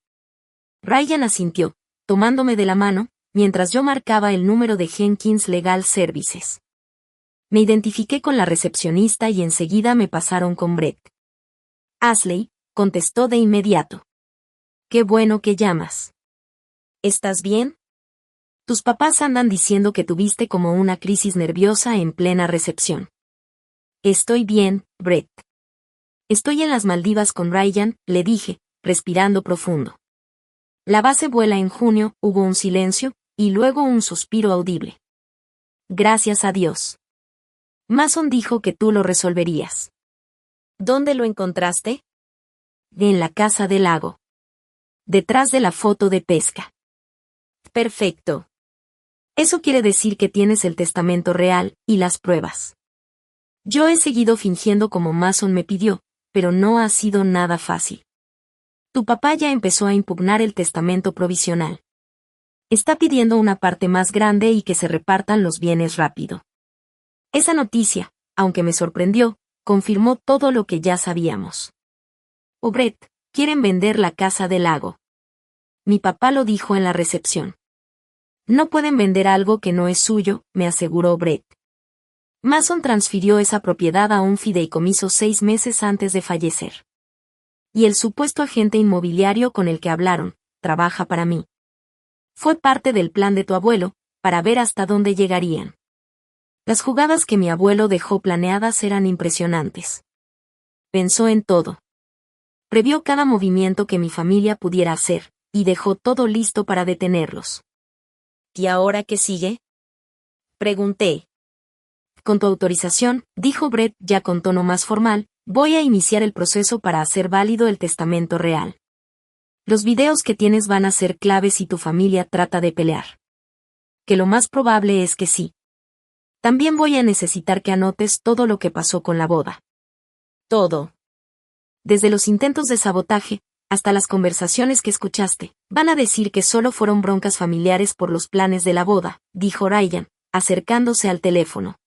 Ryan asintió, tomándome de la mano, mientras yo marcaba el número de Jenkins Legal Services. Me identifiqué con la recepcionista y enseguida me pasaron con Brett. Ashley, contestó de inmediato. Qué bueno que llamas. ¿Estás bien? Tus papás andan diciendo que tuviste como una crisis nerviosa en plena recepción. Estoy bien, Brett. Estoy en las Maldivas con Ryan, le dije, respirando profundo. La base vuela en junio, hubo un silencio, y luego un suspiro audible. Gracias a Dios. Mason dijo que tú lo resolverías. ¿Dónde lo encontraste? En la casa del lago. Detrás de la foto de pesca. Perfecto. Eso quiere decir que tienes el testamento real, y las pruebas. Yo he seguido fingiendo como Mason me pidió, pero no ha sido nada fácil. Tu papá ya empezó a impugnar el testamento provisional. Está pidiendo una parte más grande y que se repartan los bienes rápido. Esa noticia, aunque me sorprendió, confirmó todo lo que ya sabíamos. Brett, quieren vender la casa del lago. Mi papá lo dijo en la recepción. No pueden vender algo que no es suyo, me aseguró Brett. Mason transfirió esa propiedad a un fideicomiso 6 meses antes de fallecer. Y el supuesto agente inmobiliario con el que hablaron, trabaja para mí. Fue parte del plan de tu abuelo, para ver hasta dónde llegarían. Las jugadas que mi abuelo dejó planeadas eran impresionantes. Pensó en todo. Previó cada movimiento que mi familia pudiera hacer, y dejó todo listo para detenerlos. ¿Y ahora qué sigue?, pregunté. Con tu autorización, dijo Brett ya con tono más formal, voy a iniciar el proceso para hacer válido el testamento real. Los videos que tienes van a ser claves si tu familia trata de pelear. Que lo más probable es que sí. También voy a necesitar que anotes todo lo que pasó con la boda. Todo. Desde los intentos de sabotaje, hasta las conversaciones que escuchaste, van a decir que solo fueron broncas familiares por los planes de la boda, dijo Ryan, acercándose al teléfono.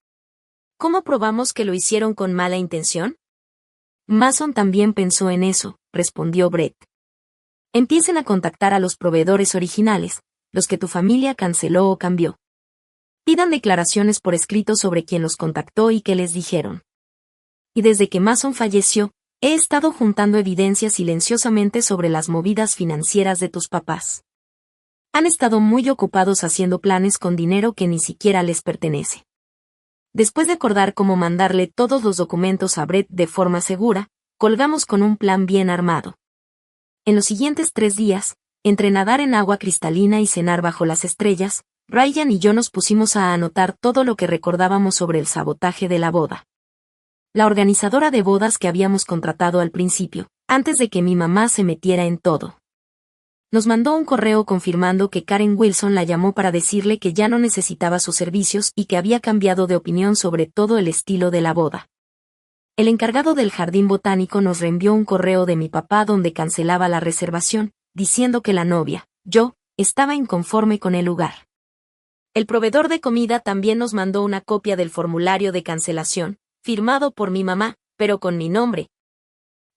¿Cómo probamos que lo hicieron con mala intención? Mason también pensó en eso, respondió Brett. Empiecen a contactar a los proveedores originales, los que tu familia canceló o cambió. Pidan declaraciones por escrito sobre quién los contactó y qué les dijeron. Y desde que Mason falleció, He estado juntando evidencia silenciosamente sobre las movidas financieras de tus papás. Han estado muy ocupados haciendo planes con dinero que ni siquiera les pertenece. Después de acordar cómo mandarle todos los documentos a Brett de forma segura, colgamos con un plan bien armado. En los siguientes 3 días, entre nadar en agua cristalina y cenar bajo las estrellas, Ryan y yo nos pusimos a anotar todo lo que recordábamos sobre el sabotaje de la boda. La organizadora de bodas que habíamos contratado al principio, antes de que mi mamá se metiera en todo, nos mandó un correo confirmando que Karen Wilson la llamó para decirle que ya no necesitaba sus servicios y que había cambiado de opinión sobre todo el estilo de la boda. El encargado del jardín botánico nos reenvió un correo de mi papá donde cancelaba la reservación, diciendo que la novia, yo, estaba inconforme con el lugar. El proveedor de comida también nos mandó una copia del formulario de cancelación, firmado por mi mamá, pero con mi nombre.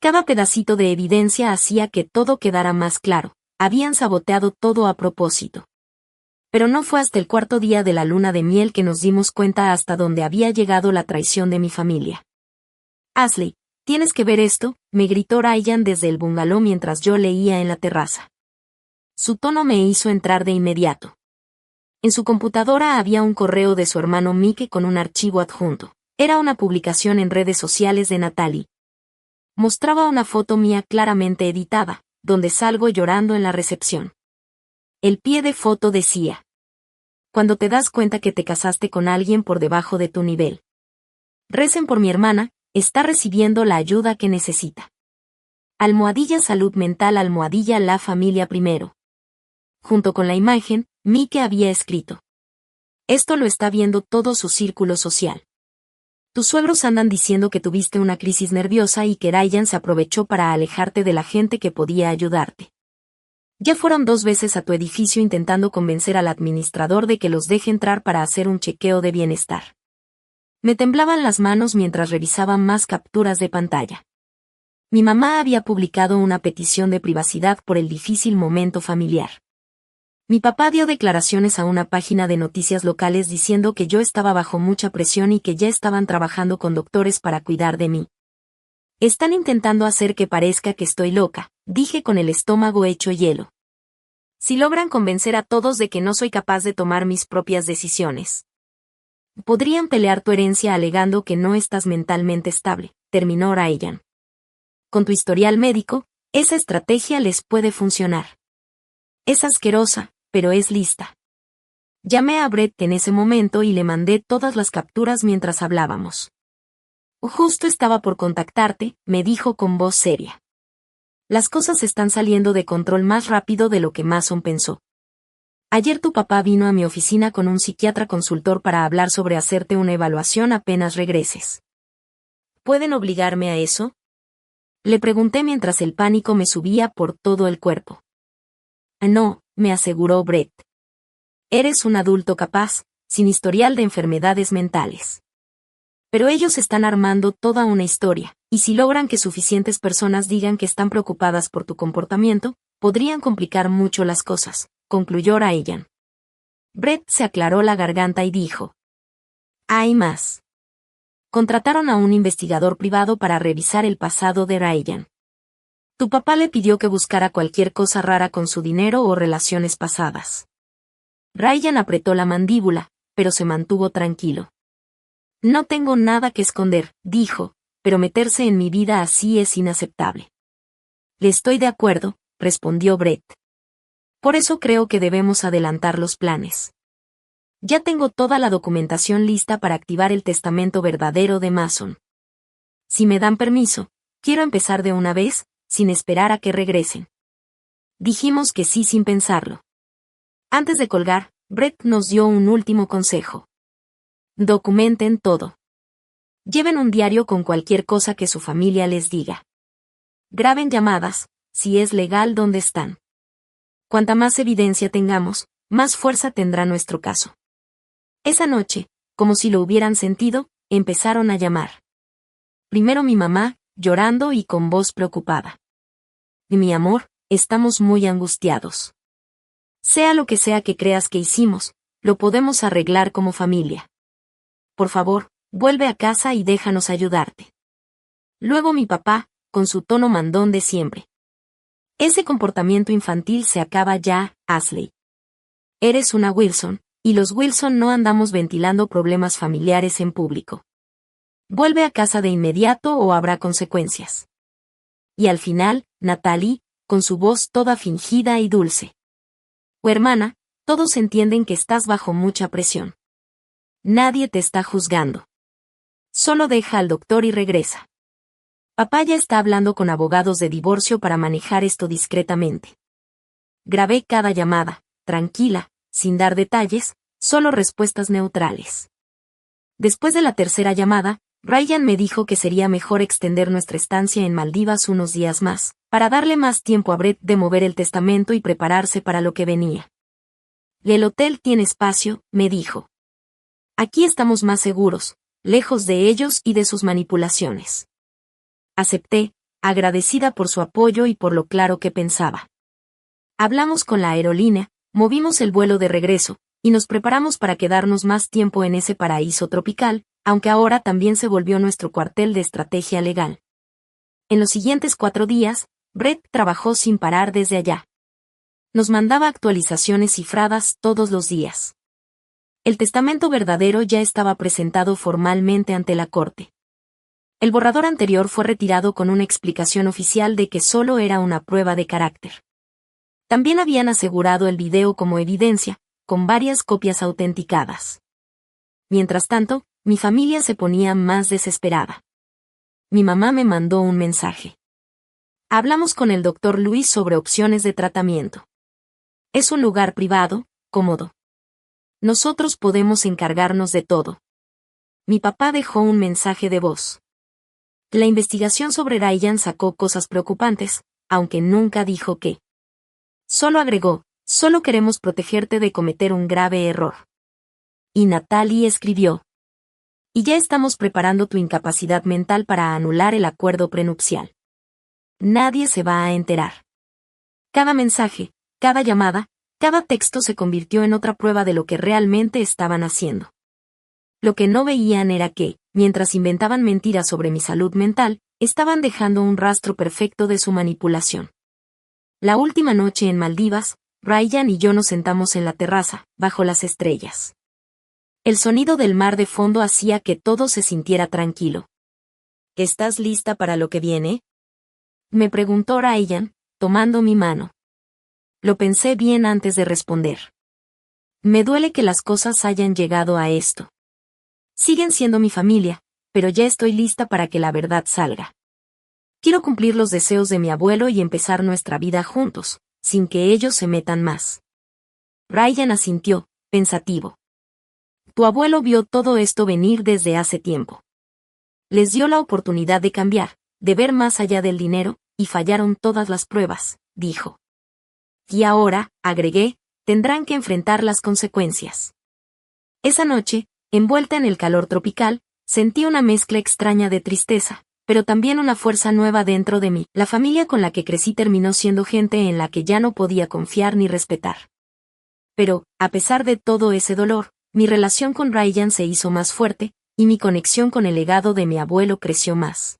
Cada pedacito de evidencia hacía que todo quedara más claro. Habían saboteado todo a propósito. Pero no fue hasta el 4.º día de la luna de miel que nos dimos cuenta hasta dónde había llegado la traición de mi familia. Ashley, tienes que ver esto, me gritó Ryan desde el bungalow mientras yo leía en la terraza. Su tono me hizo entrar de inmediato. En su computadora había un correo de su hermano Mike con un archivo adjunto. Era una publicación en redes sociales de Natalie. Mostraba una foto mía claramente editada, donde salgo llorando en la recepción. El pie de foto decía: cuando te das cuenta que te casaste con alguien por debajo de tu nivel. Recen por mi hermana, está recibiendo la ayuda que necesita. _salud mental _ la familia primero. Junto con la imagen, Mike había escrito: esto lo está viendo todo su círculo social. Tus suegros andan diciendo que tuviste una crisis nerviosa y que Ryan se aprovechó para alejarte de la gente que podía ayudarte. Ya fueron 2 veces a tu edificio intentando convencer al administrador de que los deje entrar para hacer un chequeo de bienestar. Me temblaban las manos mientras revisaban más capturas de pantalla. Mi mamá había publicado una petición de privacidad por el difícil momento familiar. Mi papá dio declaraciones a una página de noticias locales diciendo que yo estaba bajo mucha presión y que ya estaban trabajando con doctores para cuidar de mí. Están intentando hacer que parezca que estoy loca, dije con el estómago hecho hielo. Si logran convencer a todos de que no soy capaz de tomar mis propias decisiones, podrían pelear tu herencia alegando que no estás mentalmente estable, terminó Ryan. Con tu historial médico, esa estrategia les puede funcionar. Es asquerosa, pero es lista. Llamé a Brett en ese momento y le mandé todas las capturas mientras hablábamos. Justo estaba por contactarte, me dijo con voz seria. Las cosas están saliendo de control más rápido de lo que Mason pensó. Ayer tu papá vino a mi oficina con un psiquiatra consultor para hablar sobre hacerte una evaluación apenas regreses. ¿Pueden obligarme a eso? Le pregunté mientras el pánico me subía por todo el cuerpo. No, me aseguró Brett. Eres un adulto capaz, sin historial de enfermedades mentales. Pero ellos están armando toda una historia, y si logran que suficientes personas digan que están preocupadas por tu comportamiento, podrían complicar mucho las cosas, concluyó Ryan. Brett se aclaró la garganta y dijo: hay más. Contrataron a un investigador privado para revisar el pasado de Ryan. Tu papá le pidió que buscara cualquier cosa rara con su dinero o relaciones pasadas. Ryan apretó la mandíbula, pero se mantuvo tranquilo. No tengo nada que esconder, dijo, pero meterse en mi vida así es inaceptable. Le estoy de acuerdo, respondió Brett. Por eso creo que debemos adelantar los planes. Ya tengo toda la documentación lista para activar el testamento verdadero de Mason. Si me dan permiso, quiero empezar de una vez, sin esperar a que regresen. Dijimos que sí sin pensarlo. Antes de colgar, Brett nos dio un último consejo. Documenten todo. Lleven un diario con cualquier cosa que su familia les diga. Graben llamadas, si es legal donde están. Cuanta más evidencia tengamos, más fuerza tendrá nuestro caso. Esa noche, como si lo hubieran sentido, empezaron a llamar. Primero mi mamá, llorando y con voz preocupada. Mi amor, estamos muy angustiados. Sea lo que sea que creas que hicimos, lo podemos arreglar como familia. Por favor, vuelve a casa y déjanos ayudarte. Luego mi papá, con su tono mandón de siempre. Ese comportamiento infantil se acaba ya, Ashley. Eres una Wilson, y los Wilson no andamos ventilando problemas familiares en público. Vuelve a casa de inmediato o habrá consecuencias. Y al final, Natalie, con su voz toda fingida y dulce. Hermana, todos entienden que estás bajo mucha presión. Nadie te está juzgando. Solo deja al doctor y regresa. Papá ya está hablando con abogados de divorcio para manejar esto discretamente. Grabé cada llamada, tranquila, sin dar detalles, solo respuestas neutrales. Después de la tercera llamada, Ryan me dijo que sería mejor extender nuestra estancia en Maldivas unos días más, para darle más tiempo a Brett de mover el testamento y prepararse para lo que venía. El hotel tiene espacio, me dijo. Aquí estamos más seguros, lejos de ellos y de sus manipulaciones. Acepté, agradecida por su apoyo y por lo claro que pensaba. Hablamos con la aerolínea, movimos el vuelo de regreso, y nos preparamos para quedarnos más tiempo en ese paraíso tropical, aunque ahora también se volvió nuestro cuartel de estrategia legal. En los siguientes 4 días, Brett trabajó sin parar desde allá. Nos mandaba actualizaciones cifradas todos los días. El testamento verdadero ya estaba presentado formalmente ante la corte. El borrador anterior fue retirado con una explicación oficial de que solo era una prueba de carácter. También habían asegurado el video como evidencia, con varias copias autenticadas. Mientras tanto, mi familia se ponía más desesperada. Mi mamá me mandó un mensaje. Hablamos con el doctor Luis sobre opciones de tratamiento. Es un lugar privado, cómodo. Nosotros podemos encargarnos de todo. Mi papá dejó un mensaje de voz. La investigación sobre Ryan sacó cosas preocupantes, aunque nunca dijo qué. Solo agregó, solo queremos protegerte de cometer un grave error. Y Natalie escribió. Y ya estamos preparando tu incapacidad mental para anular el acuerdo prenupcial. Nadie se va a enterar. Cada mensaje, cada llamada, cada texto se convirtió en otra prueba de lo que realmente estaban haciendo. Lo que no veían era que, mientras inventaban mentiras sobre mi salud mental, estaban dejando un rastro perfecto de su manipulación. La última noche en Maldivas, Ryan y yo nos sentamos en la terraza, bajo las estrellas. El sonido del mar de fondo hacía que todo se sintiera tranquilo. ¿Estás lista para lo que viene?, me preguntó Ryan, tomando mi mano. Lo pensé bien antes de responder. Me duele que las cosas hayan llegado a esto. Siguen siendo mi familia, pero ya estoy lista para que la verdad salga. Quiero cumplir los deseos de mi abuelo y empezar nuestra vida juntos, sin que ellos se metan más. Ryan asintió, pensativo. Tu abuelo vio todo esto venir desde hace tiempo. Les dio la oportunidad de cambiar, de ver más allá del dinero, y fallaron todas las pruebas, dijo. Y ahora, agregué, tendrán que enfrentar las consecuencias. Esa noche, envuelta en el calor tropical, sentí una mezcla extraña de tristeza, pero también una fuerza nueva dentro de mí. La familia con la que crecí terminó siendo gente en la que ya no podía confiar ni respetar. Pero, a pesar de todo ese dolor, mi relación con Ryan se hizo más fuerte, y mi conexión con el legado de mi abuelo creció más.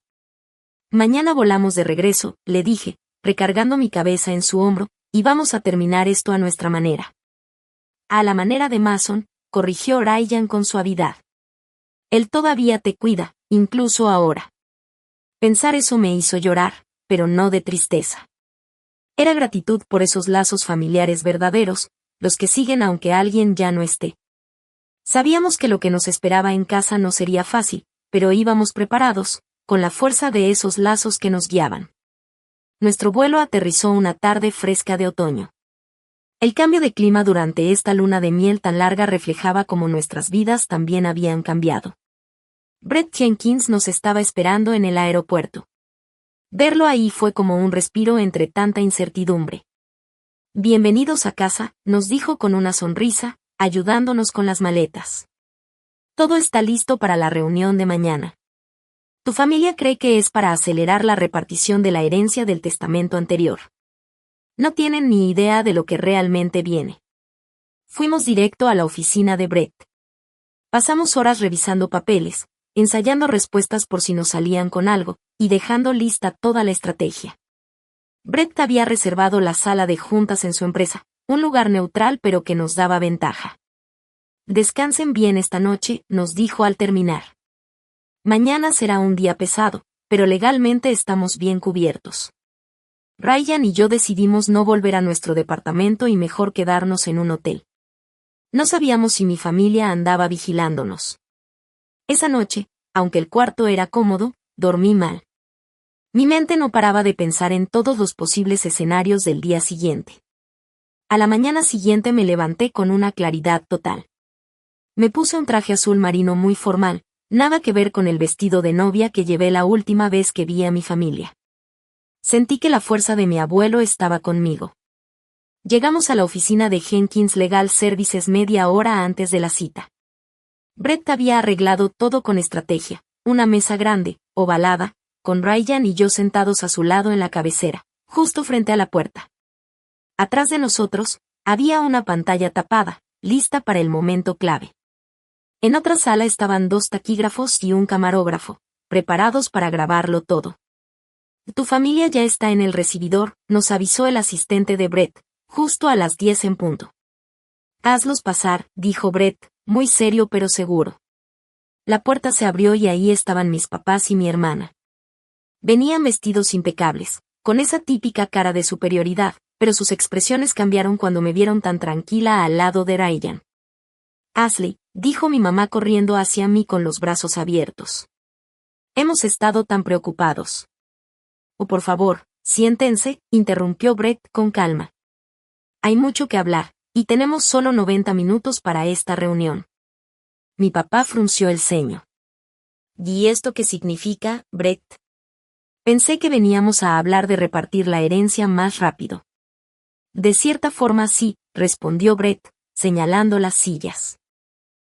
Mañana volamos de regreso, le dije, recargando mi cabeza en su hombro, y vamos a terminar esto a nuestra manera. A la manera de Mason, corrigió Ryan con suavidad. Él todavía te cuida, incluso ahora. Pensar eso me hizo llorar, pero no de tristeza. Era gratitud por esos lazos familiares verdaderos, los que siguen aunque alguien ya no esté. Sabíamos que lo que nos esperaba en casa no sería fácil, pero íbamos preparados, con la fuerza de esos lazos que nos guiaban. Nuestro vuelo aterrizó una tarde fresca de otoño. El cambio de clima durante esta luna de miel tan larga reflejaba cómo nuestras vidas también habían cambiado. Brett Jenkins nos estaba esperando en el aeropuerto. Verlo ahí fue como un respiro entre tanta incertidumbre. Bienvenidos a casa, nos dijo con una sonrisa, ayudándonos con las maletas. Todo está listo para la reunión de mañana. Tu familia cree que es para acelerar la repartición de la herencia del testamento anterior. No tienen ni idea de lo que realmente viene. Fuimos directo a la oficina de Brett. Pasamos horas revisando papeles, ensayando respuestas por si nos salían con algo, y dejando lista toda la estrategia. Brett había reservado la sala de juntas en su empresa, un lugar neutral pero que nos daba ventaja. Descansen bien esta noche, nos dijo al terminar. Mañana será un día pesado, pero legalmente estamos bien cubiertos. Ryan y yo decidimos no volver a nuestro departamento y mejor quedarnos en un hotel. No sabíamos si mi familia andaba vigilándonos. Esa noche, aunque el cuarto era cómodo, dormí mal. Mi mente no paraba de pensar en todos los posibles escenarios del día siguiente. A la mañana siguiente me levanté con una claridad total. Me puse un traje azul marino muy formal, nada que ver con el vestido de novia que llevé la última vez que vi a mi familia. Sentí que la fuerza de mi abuelo estaba conmigo. Llegamos a la oficina de Jenkins Legal Services media hora antes de la cita. Brett había arreglado todo con estrategia, una mesa grande, ovalada, con Ryan y yo sentados a su lado en la cabecera, justo frente a la puerta. Atrás de nosotros, había una pantalla tapada, lista para el momento clave. En otra sala estaban 2 taquígrafos y un camarógrafo, preparados para grabarlo todo. Tu familia ya está en el recibidor, nos avisó el asistente de Brett, justo a las 10 en punto. Hazlos pasar, dijo Brett, muy serio pero seguro. La puerta se abrió y ahí estaban mis papás y mi hermana. Venían vestidos impecables, con esa típica cara de superioridad, pero sus expresiones cambiaron cuando me vieron tan tranquila al lado de Ryan. Ashley, dijo mi mamá corriendo hacia mí con los brazos abiertos. Hemos estado tan preocupados. Oh, por favor, siéntense, interrumpió Brett con calma. Hay mucho que hablar, y tenemos solo 90 minutos para esta reunión. Mi papá frunció el ceño. ¿Y esto qué significa, Brett? Pensé que veníamos a hablar de repartir la herencia más rápido. De cierta forma sí, respondió Brett, señalando las sillas.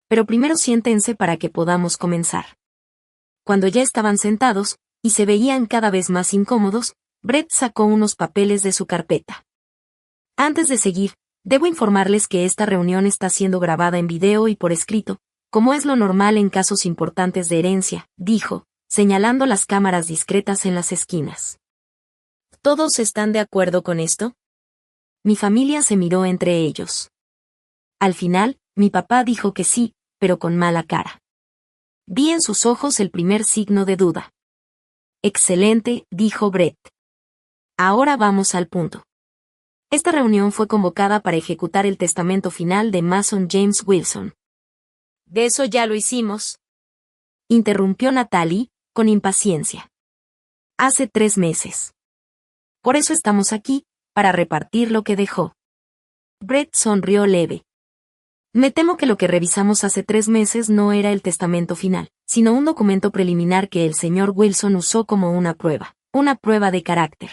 Pero primero siéntense para que podamos comenzar. Cuando ya estaban sentados, y se veían cada vez más incómodos, Brett sacó unos papeles de su carpeta. Antes de seguir, debo informarles que esta reunión está siendo grabada en video y por escrito, como es lo normal en casos importantes de herencia, dijo, señalando las cámaras discretas en las esquinas. ¿Todos están de acuerdo con esto? Mi familia se miró entre ellos. Al final, mi papá dijo que sí, pero con mala cara. Vi en sus ojos el primer signo de duda. Excelente, dijo Brett. Ahora vamos al punto. Esta reunión fue convocada para ejecutar el testamento final de Mason James Wilson. De eso ya lo hicimos, interrumpió Natalie, con impaciencia. Hace 3 meses. Por eso estamos aquí, para repartir lo que dejó. Brett sonrió leve. Me temo que lo que revisamos hace 3 meses no era el testamento final, sino un documento preliminar que el señor Wilson usó como una prueba de carácter.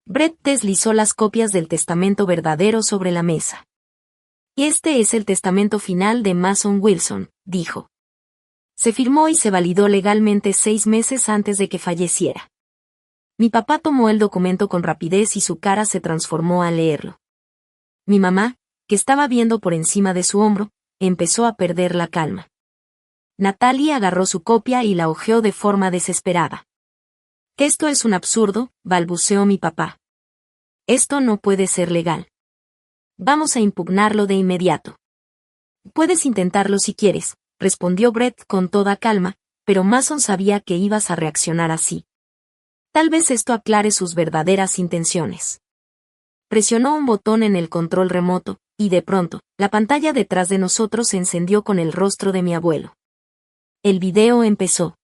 Brett deslizó las copias del testamento verdadero sobre la mesa. Este es el testamento final de Mason Wilson, dijo. Se firmó y se validó legalmente 6 meses antes de que falleciera. Mi papá tomó el documento con rapidez y su cara se transformó al leerlo. Mi mamá, que estaba viendo por encima de su hombro, empezó a perder la calma. Natalie agarró su copia y la hojeó de forma desesperada. Esto es un absurdo, balbuceó mi papá. Esto no puede ser legal. Vamos a impugnarlo de inmediato. Puedes intentarlo si quieres, respondió Brett con toda calma, pero Mason sabía que ibas a reaccionar así. Tal vez esto aclare sus verdaderas intenciones. Presionó un botón en el control remoto, y de pronto, la pantalla detrás de nosotros se encendió con el rostro de mi abuelo. El video empezó.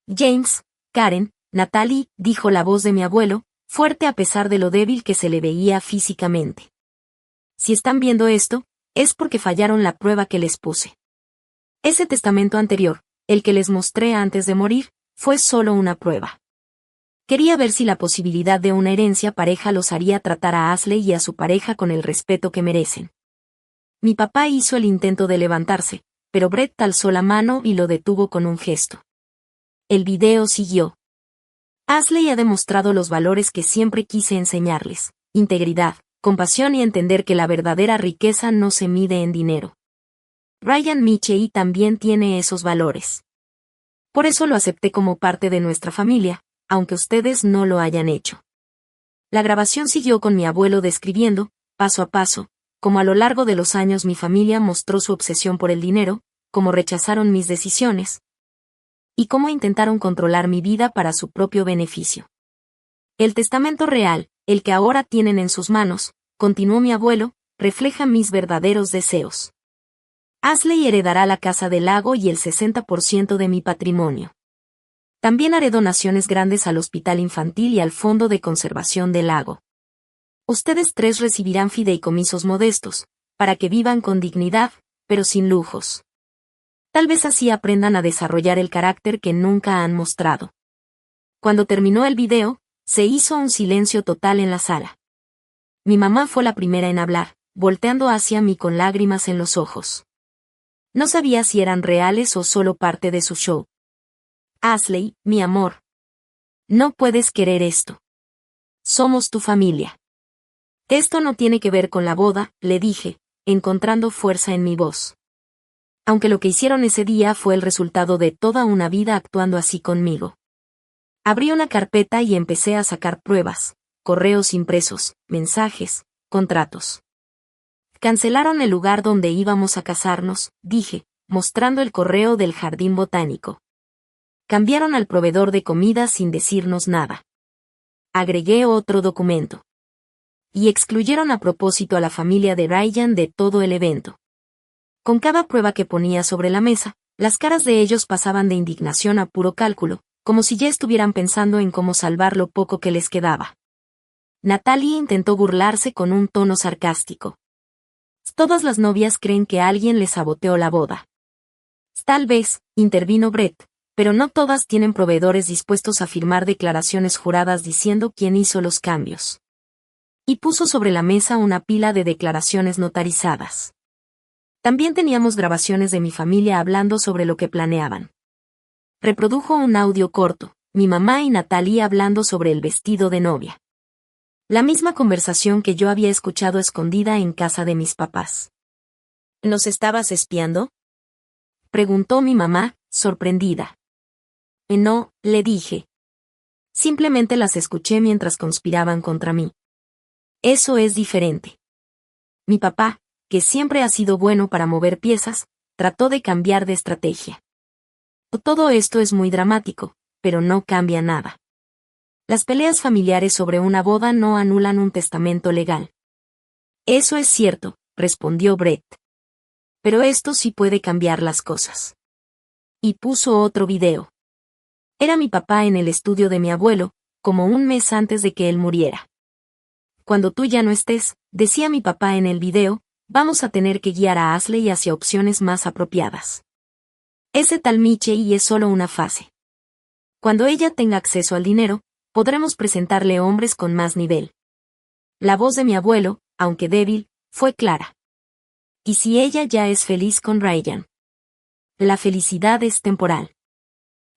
James, Karen, Natalie, dijo la voz de mi abuelo, fuerte a pesar de lo débil que se le veía físicamente. Si están viendo esto, es porque fallaron la prueba que les puse. Ese testamento anterior, el que les mostré antes de morir, fue solo una prueba. Quería ver si la posibilidad de una herencia pareja los haría tratar a Ashley y a su pareja con el respeto que merecen. Mi papá hizo el intento de levantarse, pero Brett alzó la mano y lo detuvo con un gesto. El video siguió. Ashley ha demostrado los valores que siempre quise enseñarles: integridad, compasión y entender que la verdadera riqueza no se mide en dinero. Ryan Michie también tiene esos valores. Por eso lo acepté como parte de nuestra familia, aunque ustedes no lo hayan hecho. La grabación siguió con mi abuelo describiendo, paso a paso, cómo a lo largo de los años mi familia mostró su obsesión por el dinero, cómo rechazaron mis decisiones, y cómo intentaron controlar mi vida para su propio beneficio. El testamento real, el que ahora tienen en sus manos, continuó mi abuelo, refleja mis verdaderos deseos. Ashley heredará la casa del lago y el 60% de mi patrimonio. También haré donaciones grandes al hospital infantil y al fondo de conservación del lago. Ustedes tres recibirán fideicomisos modestos, para que vivan con dignidad, pero sin lujos. Tal vez así aprendan a desarrollar el carácter que nunca han mostrado. Cuando terminó el video, se hizo un silencio total en la sala. Mi mamá fue la primera en hablar, volteando hacia mí con lágrimas en los ojos. No sabía si eran reales o solo parte de su show. Ashley, mi amor. No puedes querer esto. Somos tu familia. Esto no tiene que ver con la boda, le dije, encontrando fuerza en mi voz. Aunque lo que hicieron ese día fue el resultado de toda una vida actuando así conmigo. Abrí una carpeta y empecé a sacar pruebas, correos impresos, mensajes, contratos. Cancelaron el lugar donde íbamos a casarnos, dije, mostrando el correo del jardín botánico. Cambiaron al proveedor de comida sin decirnos nada. Agregué otro documento. Y excluyeron a propósito a la familia de Ryan de todo el evento. Con cada prueba que ponía sobre la mesa, las caras de ellos pasaban de indignación a puro cálculo, como si ya estuvieran pensando en cómo salvar lo poco que les quedaba. Natalie intentó burlarse con un tono sarcástico. Todas las novias creen que alguien les saboteó la boda. Tal vez, intervino Brett, pero no todas tienen proveedores dispuestos a firmar declaraciones juradas diciendo quién hizo los cambios. Y puso sobre la mesa una pila de declaraciones notarizadas. También teníamos grabaciones de mi familia hablando sobre lo que planeaban. Reprodujo un audio corto, mi mamá y Natalie hablando sobre el vestido de novia. La misma conversación que yo había escuchado escondida en casa de mis papás. ¿Nos estabas espiando?, preguntó mi mamá, sorprendida. No, le dije. Simplemente las escuché mientras conspiraban contra mí. Eso es diferente. Mi papá, que siempre ha sido bueno para mover piezas, trató de cambiar de estrategia. Todo esto es muy dramático, pero no cambia nada. Las peleas familiares sobre una boda no anulan un testamento legal. Eso es cierto, respondió Brett. Pero esto sí puede cambiar las cosas. Y puso otro video. Era mi papá en el estudio de mi abuelo, como un mes antes de que él muriera. Cuando tú ya no estés, decía mi papá en el video, vamos a tener que guiar a Ashley hacia opciones más apropiadas. Ese tal Michelle es solo una fase. Cuando ella tenga acceso al dinero, podremos presentarle hombres con más nivel. La voz de mi abuelo, aunque débil, fue clara. ¿Y si ella ya es feliz con Ryan? La felicidad es temporal.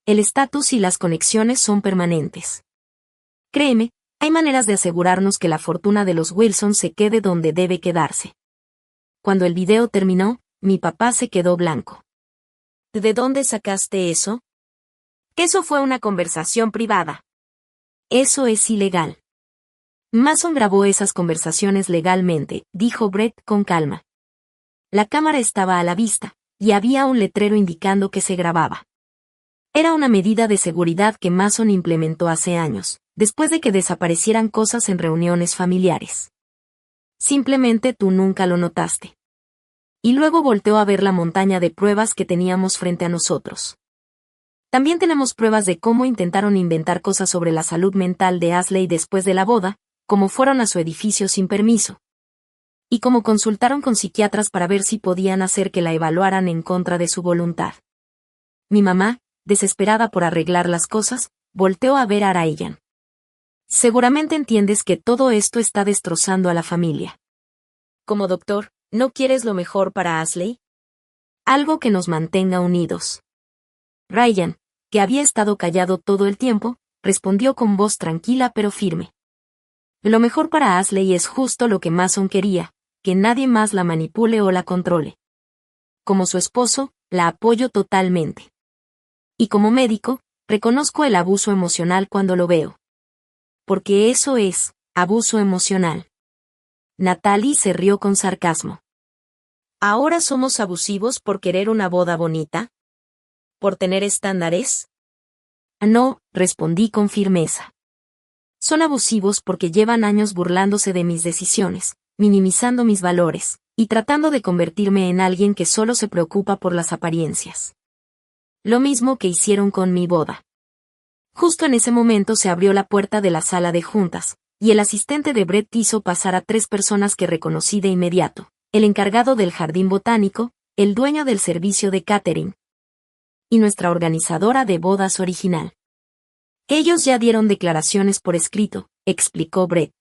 El estatus y las conexiones son permanentes. Créeme, hay maneras de asegurarnos que la fortuna de los Wilson se quede donde debe quedarse. Cuando el video terminó, mi papá se quedó blanco. ¿De dónde sacaste eso? Eso fue una conversación privada. Eso es ilegal. Mason grabó esas conversaciones legalmente, dijo Brett con calma. La cámara estaba a la vista, y había un letrero indicando que se grababa. Era una medida de seguridad que Mason implementó hace años, después de que desaparecieran cosas en reuniones familiares. Simplemente tú nunca lo notaste. Y luego volteó a ver la montaña de pruebas que teníamos frente a nosotros. También tenemos pruebas de cómo intentaron inventar cosas sobre la salud mental de Ashley después de la boda, cómo fueron a su edificio sin permiso. Y cómo consultaron con psiquiatras para ver si podían hacer que la evaluaran en contra de su voluntad. Mi mamá, desesperada por arreglar las cosas, volteó a ver a Ryan. Seguramente entiendes que todo esto está destrozando a la familia. Como doctor, ¿no quieres lo mejor para Ashley? Algo que nos mantenga unidos. Ryan, que había estado callado todo el tiempo, respondió con voz tranquila pero firme. Lo mejor para Ashley es justo lo que Mason quería, que nadie más la manipule o la controle. Como su esposo, la apoyo totalmente. Y como médico, reconozco el abuso emocional cuando lo veo. Porque eso es, abuso emocional. Natalie se rió con sarcasmo. ¿Ahora somos abusivos por querer una boda bonita? ¿Por tener estándares? No, respondí con firmeza. Son abusivos porque llevan años burlándose de mis decisiones, minimizando mis valores, y tratando de convertirme en alguien que solo se preocupa por las apariencias. Lo mismo que hicieron con mi boda. Justo en ese momento se abrió la puerta de la sala de juntas, y el asistente de Brett hizo pasar a 3 personas que reconocí de inmediato: el encargado del jardín botánico, el dueño del servicio de catering, y nuestra organizadora de bodas original. Ellos ya dieron declaraciones por escrito, explicó Brett.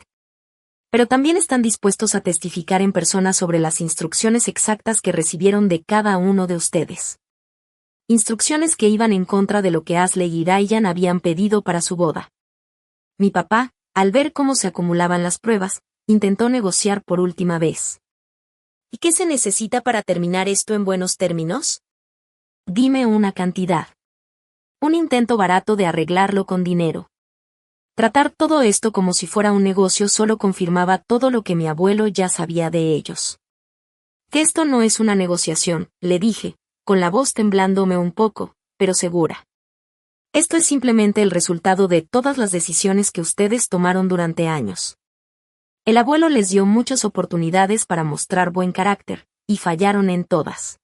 Pero también están dispuestos a testificar en persona sobre las instrucciones exactas que recibieron de cada uno de ustedes. Instrucciones que iban en contra de lo que Ashley y Ryan habían pedido para su boda. Mi papá, al ver cómo se acumulaban las pruebas, intentó negociar por última vez. ¿Y qué se necesita para terminar esto en buenos términos? Dime una cantidad. Un intento barato de arreglarlo con dinero. Tratar todo esto como si fuera un negocio solo confirmaba todo lo que mi abuelo ya sabía de ellos. Que esto no es una negociación, le dije, con la voz temblándome un poco, pero segura. Esto es simplemente el resultado de todas las decisiones que ustedes tomaron durante años. El abuelo les dio muchas oportunidades para mostrar buen carácter, y fallaron en todas.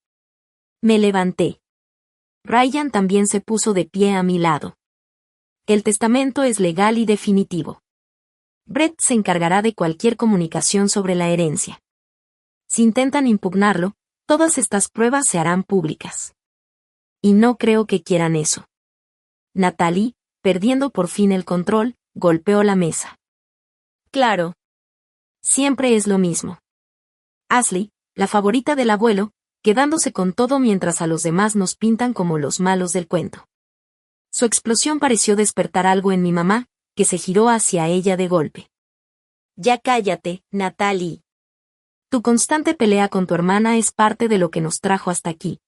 Me levanté. Ryan también se puso de pie a mi lado. El testamento es legal y definitivo. Brett se encargará de cualquier comunicación sobre la herencia. Si intentan impugnarlo, todas estas pruebas se harán públicas. Y no creo que quieran eso. Natalie, perdiendo por fin el control, golpeó la mesa. Claro. Siempre es lo mismo. Ashley, la favorita del abuelo, quedándose con todo mientras a los demás nos pintan como los malos del cuento. Su explosión pareció despertar algo en mi mamá, que se giró hacia ella de golpe. Ya cállate, Natalie. Tu constante pelea con tu hermana es parte de lo que nos trajo hasta aquí.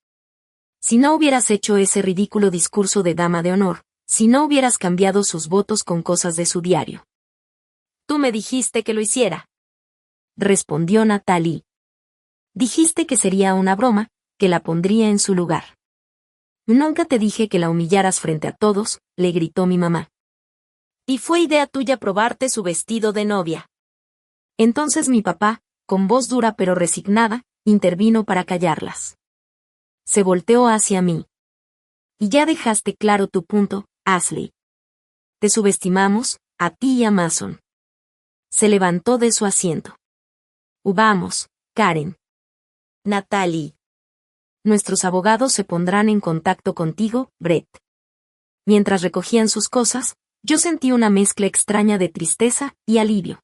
Si no hubieras hecho ese ridículo discurso de dama de honor, si no hubieras cambiado sus votos con cosas de su diario. Tú me dijiste que lo hiciera. Respondió Natalie. Dijiste que sería una broma, que la pondría en su lugar. Nunca te dije que la humillaras frente a todos, le gritó mi mamá. Y fue idea tuya probarte su vestido de novia. Entonces mi papá, con voz dura pero resignada, intervino para callarlas. Se volteó hacia mí. Y ya dejaste claro tu punto, Ashley. Te subestimamos, a ti y a Mason. Se levantó de su asiento. Vamos, Karen. Natalie. Nuestros abogados se pondrán en contacto contigo, Brett. Mientras recogían sus cosas, yo sentí una mezcla extraña de tristeza y alivio.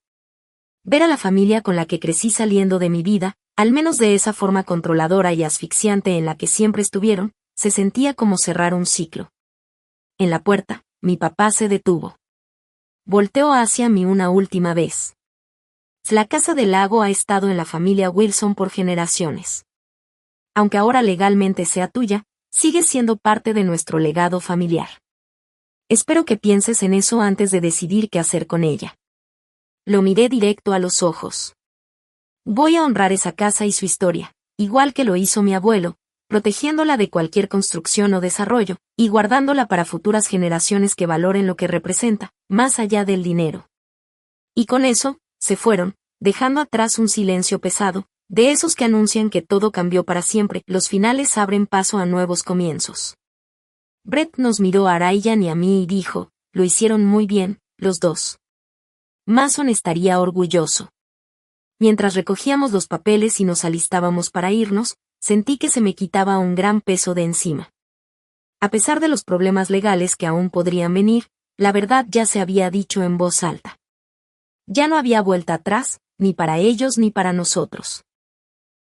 Ver a la familia con la que crecí saliendo de mi vida, al menos de esa forma controladora y asfixiante en la que siempre estuvieron, se sentía como cerrar un ciclo. En la puerta, mi papá se detuvo. Volteó hacia mí una última vez. La casa del lago ha estado en la familia Wilson por generaciones. Aunque ahora legalmente sea tuya, sigue siendo parte de nuestro legado familiar. Espero que pienses en eso antes de decidir qué hacer con ella. Lo miré directo a los ojos. Voy a honrar esa casa y su historia, igual que lo hizo mi abuelo, protegiéndola de cualquier construcción o desarrollo, y guardándola para futuras generaciones que valoren lo que representa, más allá del dinero. Y con eso, se fueron, dejando atrás un silencio pesado, de esos que anuncian que todo cambió para siempre. Los finales abren paso a nuevos comienzos. Brett nos miró a Ryan y a mí y dijo, lo hicieron muy bien, los dos. Mason estaría orgulloso. Mientras recogíamos los papeles y nos alistábamos para irnos, sentí que se me quitaba un gran peso de encima. A pesar de los problemas legales que aún podrían venir, la verdad ya se había dicho en voz alta. Ya no había vuelta atrás, ni para ellos ni para nosotros.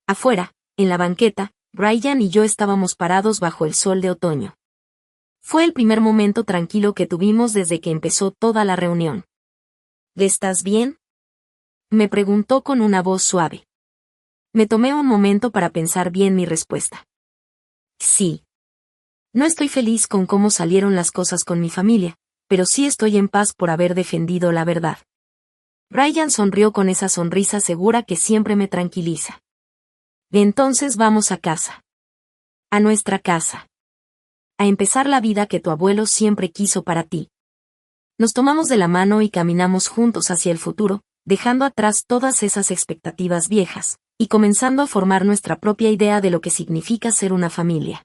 Afuera, en la banqueta, Ryan y yo estábamos parados bajo el sol de otoño. Fue el primer momento tranquilo que tuvimos desde que empezó toda la reunión. ¿Estás bien?, me preguntó con una voz suave. Me tomé un momento para pensar bien mi respuesta. Sí. No estoy feliz con cómo salieron las cosas con mi familia, pero sí estoy en paz por haber defendido la verdad. Ryan sonrió con esa sonrisa segura que siempre me tranquiliza. Entonces vamos a casa. A nuestra casa. A empezar la vida que tu abuelo siempre quiso para ti. Nos tomamos de la mano y caminamos juntos hacia el futuro, dejando atrás todas esas expectativas viejas, y comenzando a formar nuestra propia idea de lo que significa ser una familia.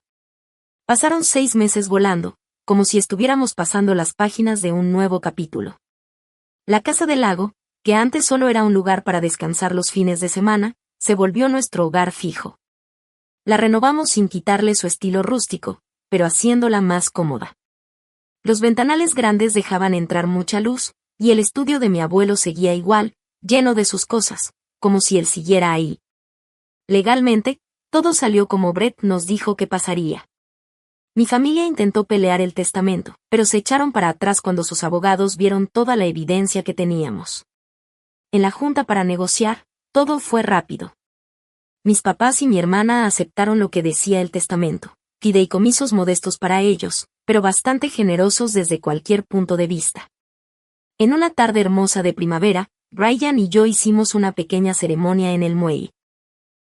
Pasaron 6 meses volando, como si estuviéramos pasando las páginas de un nuevo capítulo. La casa del lago, que antes solo era un lugar para descansar los fines de semana, se volvió nuestro hogar fijo. La renovamos sin quitarle su estilo rústico, pero haciéndola más cómoda. Los ventanales grandes dejaban entrar mucha luz, y el estudio de mi abuelo seguía igual, lleno de sus cosas, como si él siguiera ahí. Legalmente, todo salió como Brett nos dijo que pasaría. Mi familia intentó pelear el testamento, pero se echaron para atrás cuando sus abogados vieron toda la evidencia que teníamos. En la junta para negociar, todo fue rápido. Mis papás y mi hermana aceptaron lo que decía el testamento, fideicomisos modestos para ellos, pero bastante generosos desde cualquier punto de vista. En una tarde hermosa de primavera, Ryan y yo hicimos una pequeña ceremonia en el muelle.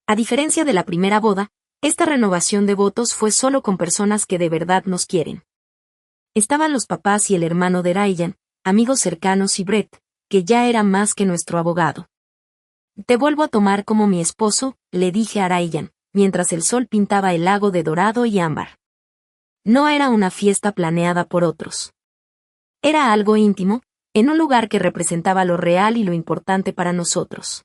A diferencia de la primera boda, esta renovación de votos fue solo con personas que de verdad nos quieren. Estaban los papás y el hermano de Ryan, amigos cercanos y Brett, que ya era más que nuestro abogado. Te vuelvo a tomar como mi esposo, le dije a Ryan, mientras el sol pintaba el lago de dorado y ámbar. No era una fiesta planeada por otros. Era algo íntimo, en un lugar que representaba lo real y lo importante para nosotros.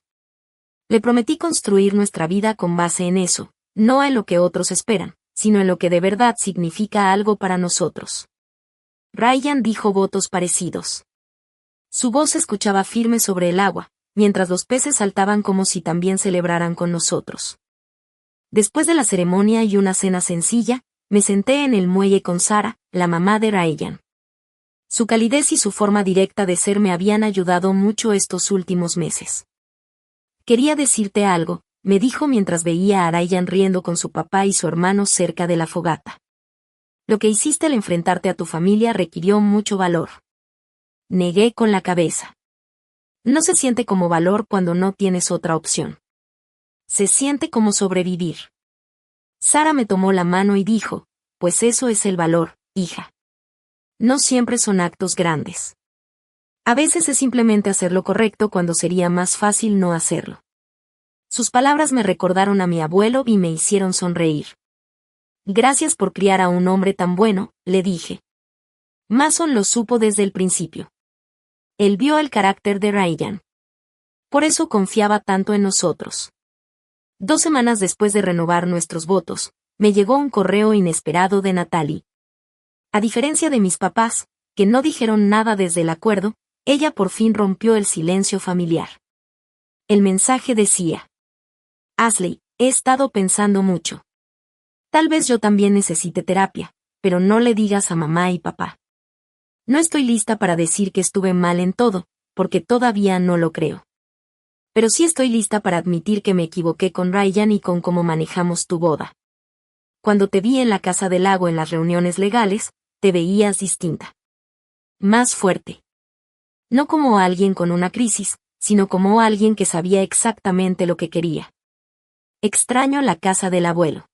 Le prometí construir nuestra vida con base en eso, no en lo que otros esperan, sino en lo que de verdad significa algo para nosotros. Ryan dijo votos parecidos. Su voz se escuchaba firme sobre el agua, mientras los peces saltaban como si también celebraran con nosotros. Después de la ceremonia y una cena sencilla, me senté en el muelle con Sarah, la mamá de Ryan. Su calidez y su forma directa de ser me habían ayudado mucho estos últimos meses. Quería decirte algo, me dijo mientras veía a Ryan riendo con su papá y su hermano cerca de la fogata. Lo que hiciste al enfrentarte a tu familia requirió mucho valor. Negué con la cabeza. No se siente como valor cuando no tienes otra opción. Se siente como sobrevivir. Sarah me tomó la mano y dijo, pues eso es el valor, hija. No siempre son actos grandes. A veces es simplemente hacer lo correcto cuando sería más fácil no hacerlo. Sus palabras me recordaron a mi abuelo y me hicieron sonreír. Gracias por criar a un hombre tan bueno, le dije. Mason lo supo desde el principio. Él vio el carácter de Ryan. Por eso confiaba tanto en nosotros. 2 semanas después de renovar nuestros votos, me llegó un correo inesperado de Natalie. A diferencia de mis papás, que no dijeron nada desde el acuerdo, ella por fin rompió el silencio familiar. El mensaje decía: Ashley, he estado pensando mucho. Tal vez yo también necesite terapia, pero no le digas a mamá y papá. No estoy lista para decir que estuve mal en todo, porque todavía no lo creo. Pero sí estoy lista para admitir que me equivoqué con Ryan y con cómo manejamos tu boda. Cuando te vi en la casa del lago en las reuniones legales, te veías distinta. Más fuerte. No como alguien con una crisis, sino como alguien que sabía exactamente lo que quería. Extraño la casa del abuelo.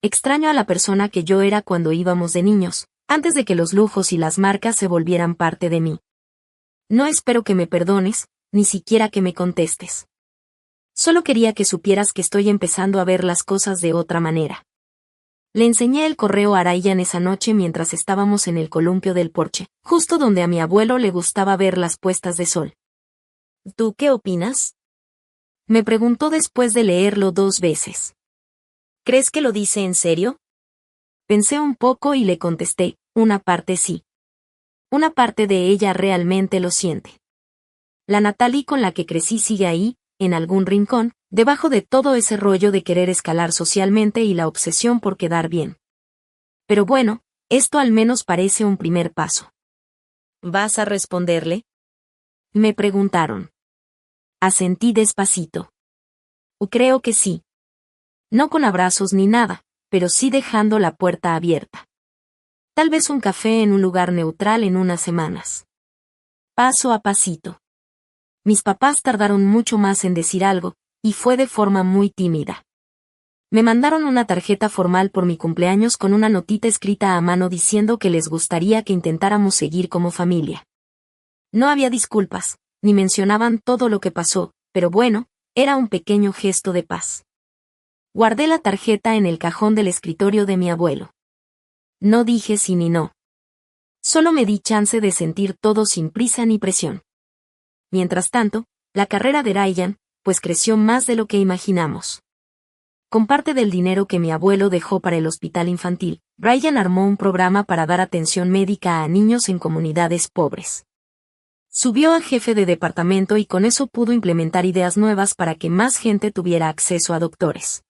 Extraño a la persona que yo era cuando íbamos de niños, antes de que los lujos y las marcas se volvieran parte de mí. No espero que me perdones, ni siquiera que me contestes. Solo quería que supieras que estoy empezando a ver las cosas de otra manera. Le enseñé el correo a Ryan esa noche mientras estábamos en el columpio del porche, justo donde a mi abuelo le gustaba ver las puestas de sol. ¿Tú qué opinas? Me preguntó después de leerlo 2 veces. ¿Crees que lo dice en serio? Pensé un poco y le contesté, una parte sí. Una parte de ella realmente lo siente. La Natalie con la que crecí sigue ahí, en algún rincón, debajo de todo ese rollo de querer escalar socialmente y la obsesión por quedar bien. Pero bueno, esto al menos parece un primer paso. ¿Vas a responderle? Me preguntaron. Asentí despacito. Creo que sí. No con abrazos ni nada, pero sí dejando la puerta abierta. Tal vez un café en un lugar neutral en unas semanas. Paso a pasito. Mis papás tardaron mucho más en decir algo, y fue de forma muy tímida. Me mandaron una tarjeta formal por mi cumpleaños con una notita escrita a mano diciendo que les gustaría que intentáramos seguir como familia. No había disculpas, ni mencionaban todo lo que pasó, pero bueno, era un pequeño gesto de paz. Guardé la tarjeta en el cajón del escritorio de mi abuelo. No dije sí ni no. Solo me di chance de sentir todo sin prisa ni presión. Mientras tanto, la carrera de Ryan, pues creció más de lo que imaginamos. Con parte del dinero que mi abuelo dejó para el hospital infantil, Ryan armó un programa para dar atención médica a niños en comunidades pobres. Subió a jefe de departamento y con eso pudo implementar ideas nuevas para que más gente tuviera acceso a doctores.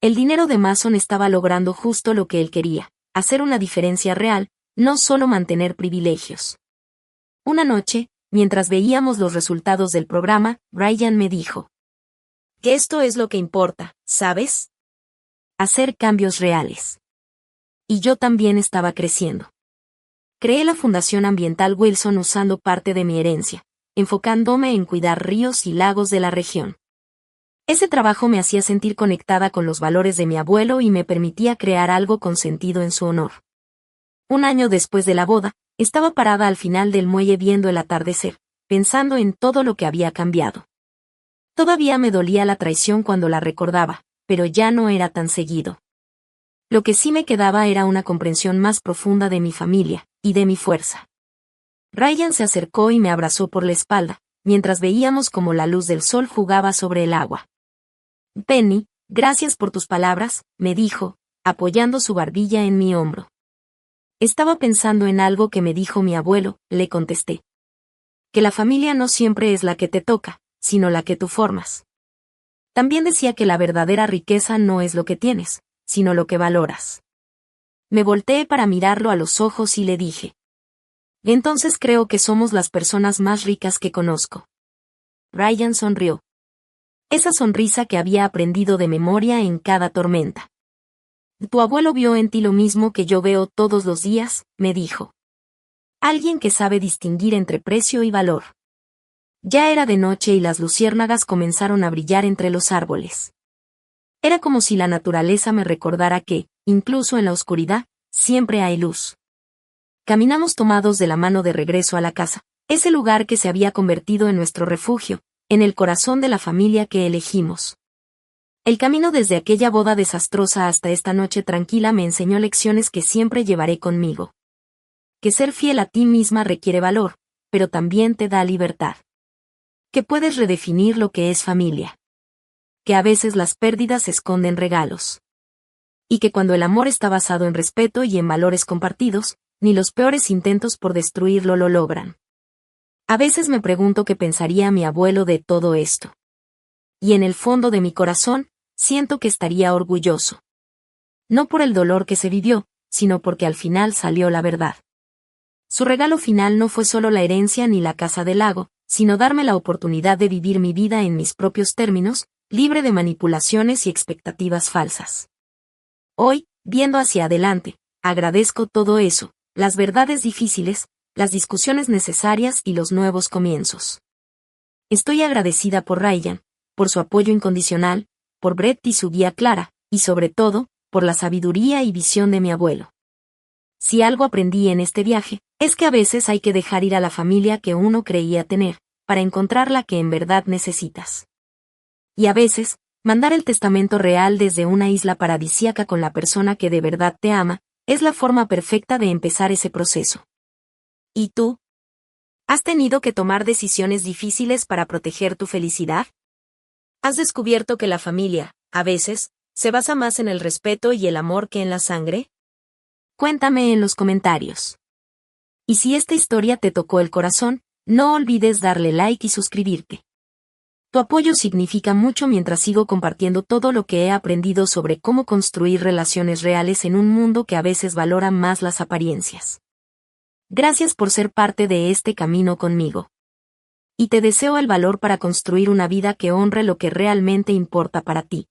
El dinero de Mason estaba logrando justo lo que él quería, hacer una diferencia real, no solo mantener privilegios. Una noche, mientras veíamos los resultados del programa, Ryan me dijo: que esto es lo que importa, ¿sabes? Hacer cambios reales. Y yo también estaba creciendo. Creé la Fundación Ambiental Wilson usando parte de mi herencia, enfocándome en cuidar ríos y lagos de la región. Ese trabajo me hacía sentir conectada con los valores de mi abuelo y me permitía crear algo con sentido en su honor. Un año después de la boda, estaba parada al final del muelle viendo el atardecer, pensando en todo lo que había cambiado. Todavía me dolía la traición cuando la recordaba, pero ya no era tan seguido. Lo que sí me quedaba era una comprensión más profunda de mi familia, y de mi fuerza. Ryan se acercó y me abrazó por la espalda, mientras veíamos cómo la luz del sol jugaba sobre el agua. Penny, gracias por tus palabras, me dijo, apoyando su barbilla en mi hombro. Estaba pensando en algo que me dijo mi abuelo, le contesté. Que la familia no siempre es la que te toca, sino la que tú formas. También decía que la verdadera riqueza no es lo que tienes, sino lo que valoras. Me volteé para mirarlo a los ojos y le dije: entonces creo que somos las personas más ricas que conozco. Ryan sonrió. Esa sonrisa que había aprendido de memoria en cada tormenta. Tu abuelo vio en ti lo mismo que yo veo todos los días, me dijo. Alguien que sabe distinguir entre precio y valor. Ya era de noche y las luciérnagas comenzaron a brillar entre los árboles. Era como si la naturaleza me recordara que, incluso en la oscuridad, siempre hay luz. Caminamos tomados de la mano de regreso a la casa, ese lugar que se había convertido en nuestro refugio, en el corazón de la familia que elegimos. El camino desde aquella boda desastrosa hasta esta noche tranquila me enseñó lecciones que siempre llevaré conmigo. Que ser fiel a ti misma requiere valor, pero también te da libertad. Que puedes redefinir lo que es familia. Que a veces las pérdidas esconden regalos. Y que cuando el amor está basado en respeto y en valores compartidos, ni los peores intentos por destruirlo lo logran. A veces me pregunto qué pensaría mi abuelo de todo esto. Y en el fondo de mi corazón, siento que estaría orgulloso. No por el dolor que se vivió, sino porque al final salió la verdad. Su regalo final no fue solo la herencia ni la casa del lago, sino darme la oportunidad de vivir mi vida en mis propios términos, libre de manipulaciones y expectativas falsas. Hoy, viendo hacia adelante, agradezco todo eso, las verdades difíciles, las discusiones necesarias y los nuevos comienzos. Estoy agradecida por Ryan, por su apoyo incondicional, por Brett y su guía clara, y sobre todo, por la sabiduría y visión de mi abuelo. Si algo aprendí en este viaje, es que a veces hay que dejar ir a la familia que uno creía tener, para encontrar la que en verdad necesitas. Y a veces, mandar el testamento real desde una isla paradisíaca con la persona que de verdad te ama, es la forma perfecta de empezar ese proceso. ¿Y tú? ¿Has tenido que tomar decisiones difíciles para proteger tu felicidad? ¿Has descubierto que la familia, a veces, se basa más en el respeto y el amor que en la sangre? Cuéntame en los comentarios. Y si esta historia te tocó el corazón, no olvides darle like y suscribirte. Tu apoyo significa mucho mientras sigo compartiendo todo lo que he aprendido sobre cómo construir relaciones reales en un mundo que a veces valora más las apariencias. Gracias por ser parte de este camino conmigo. Y te deseo el valor para construir una vida que honre lo que realmente importa para ti.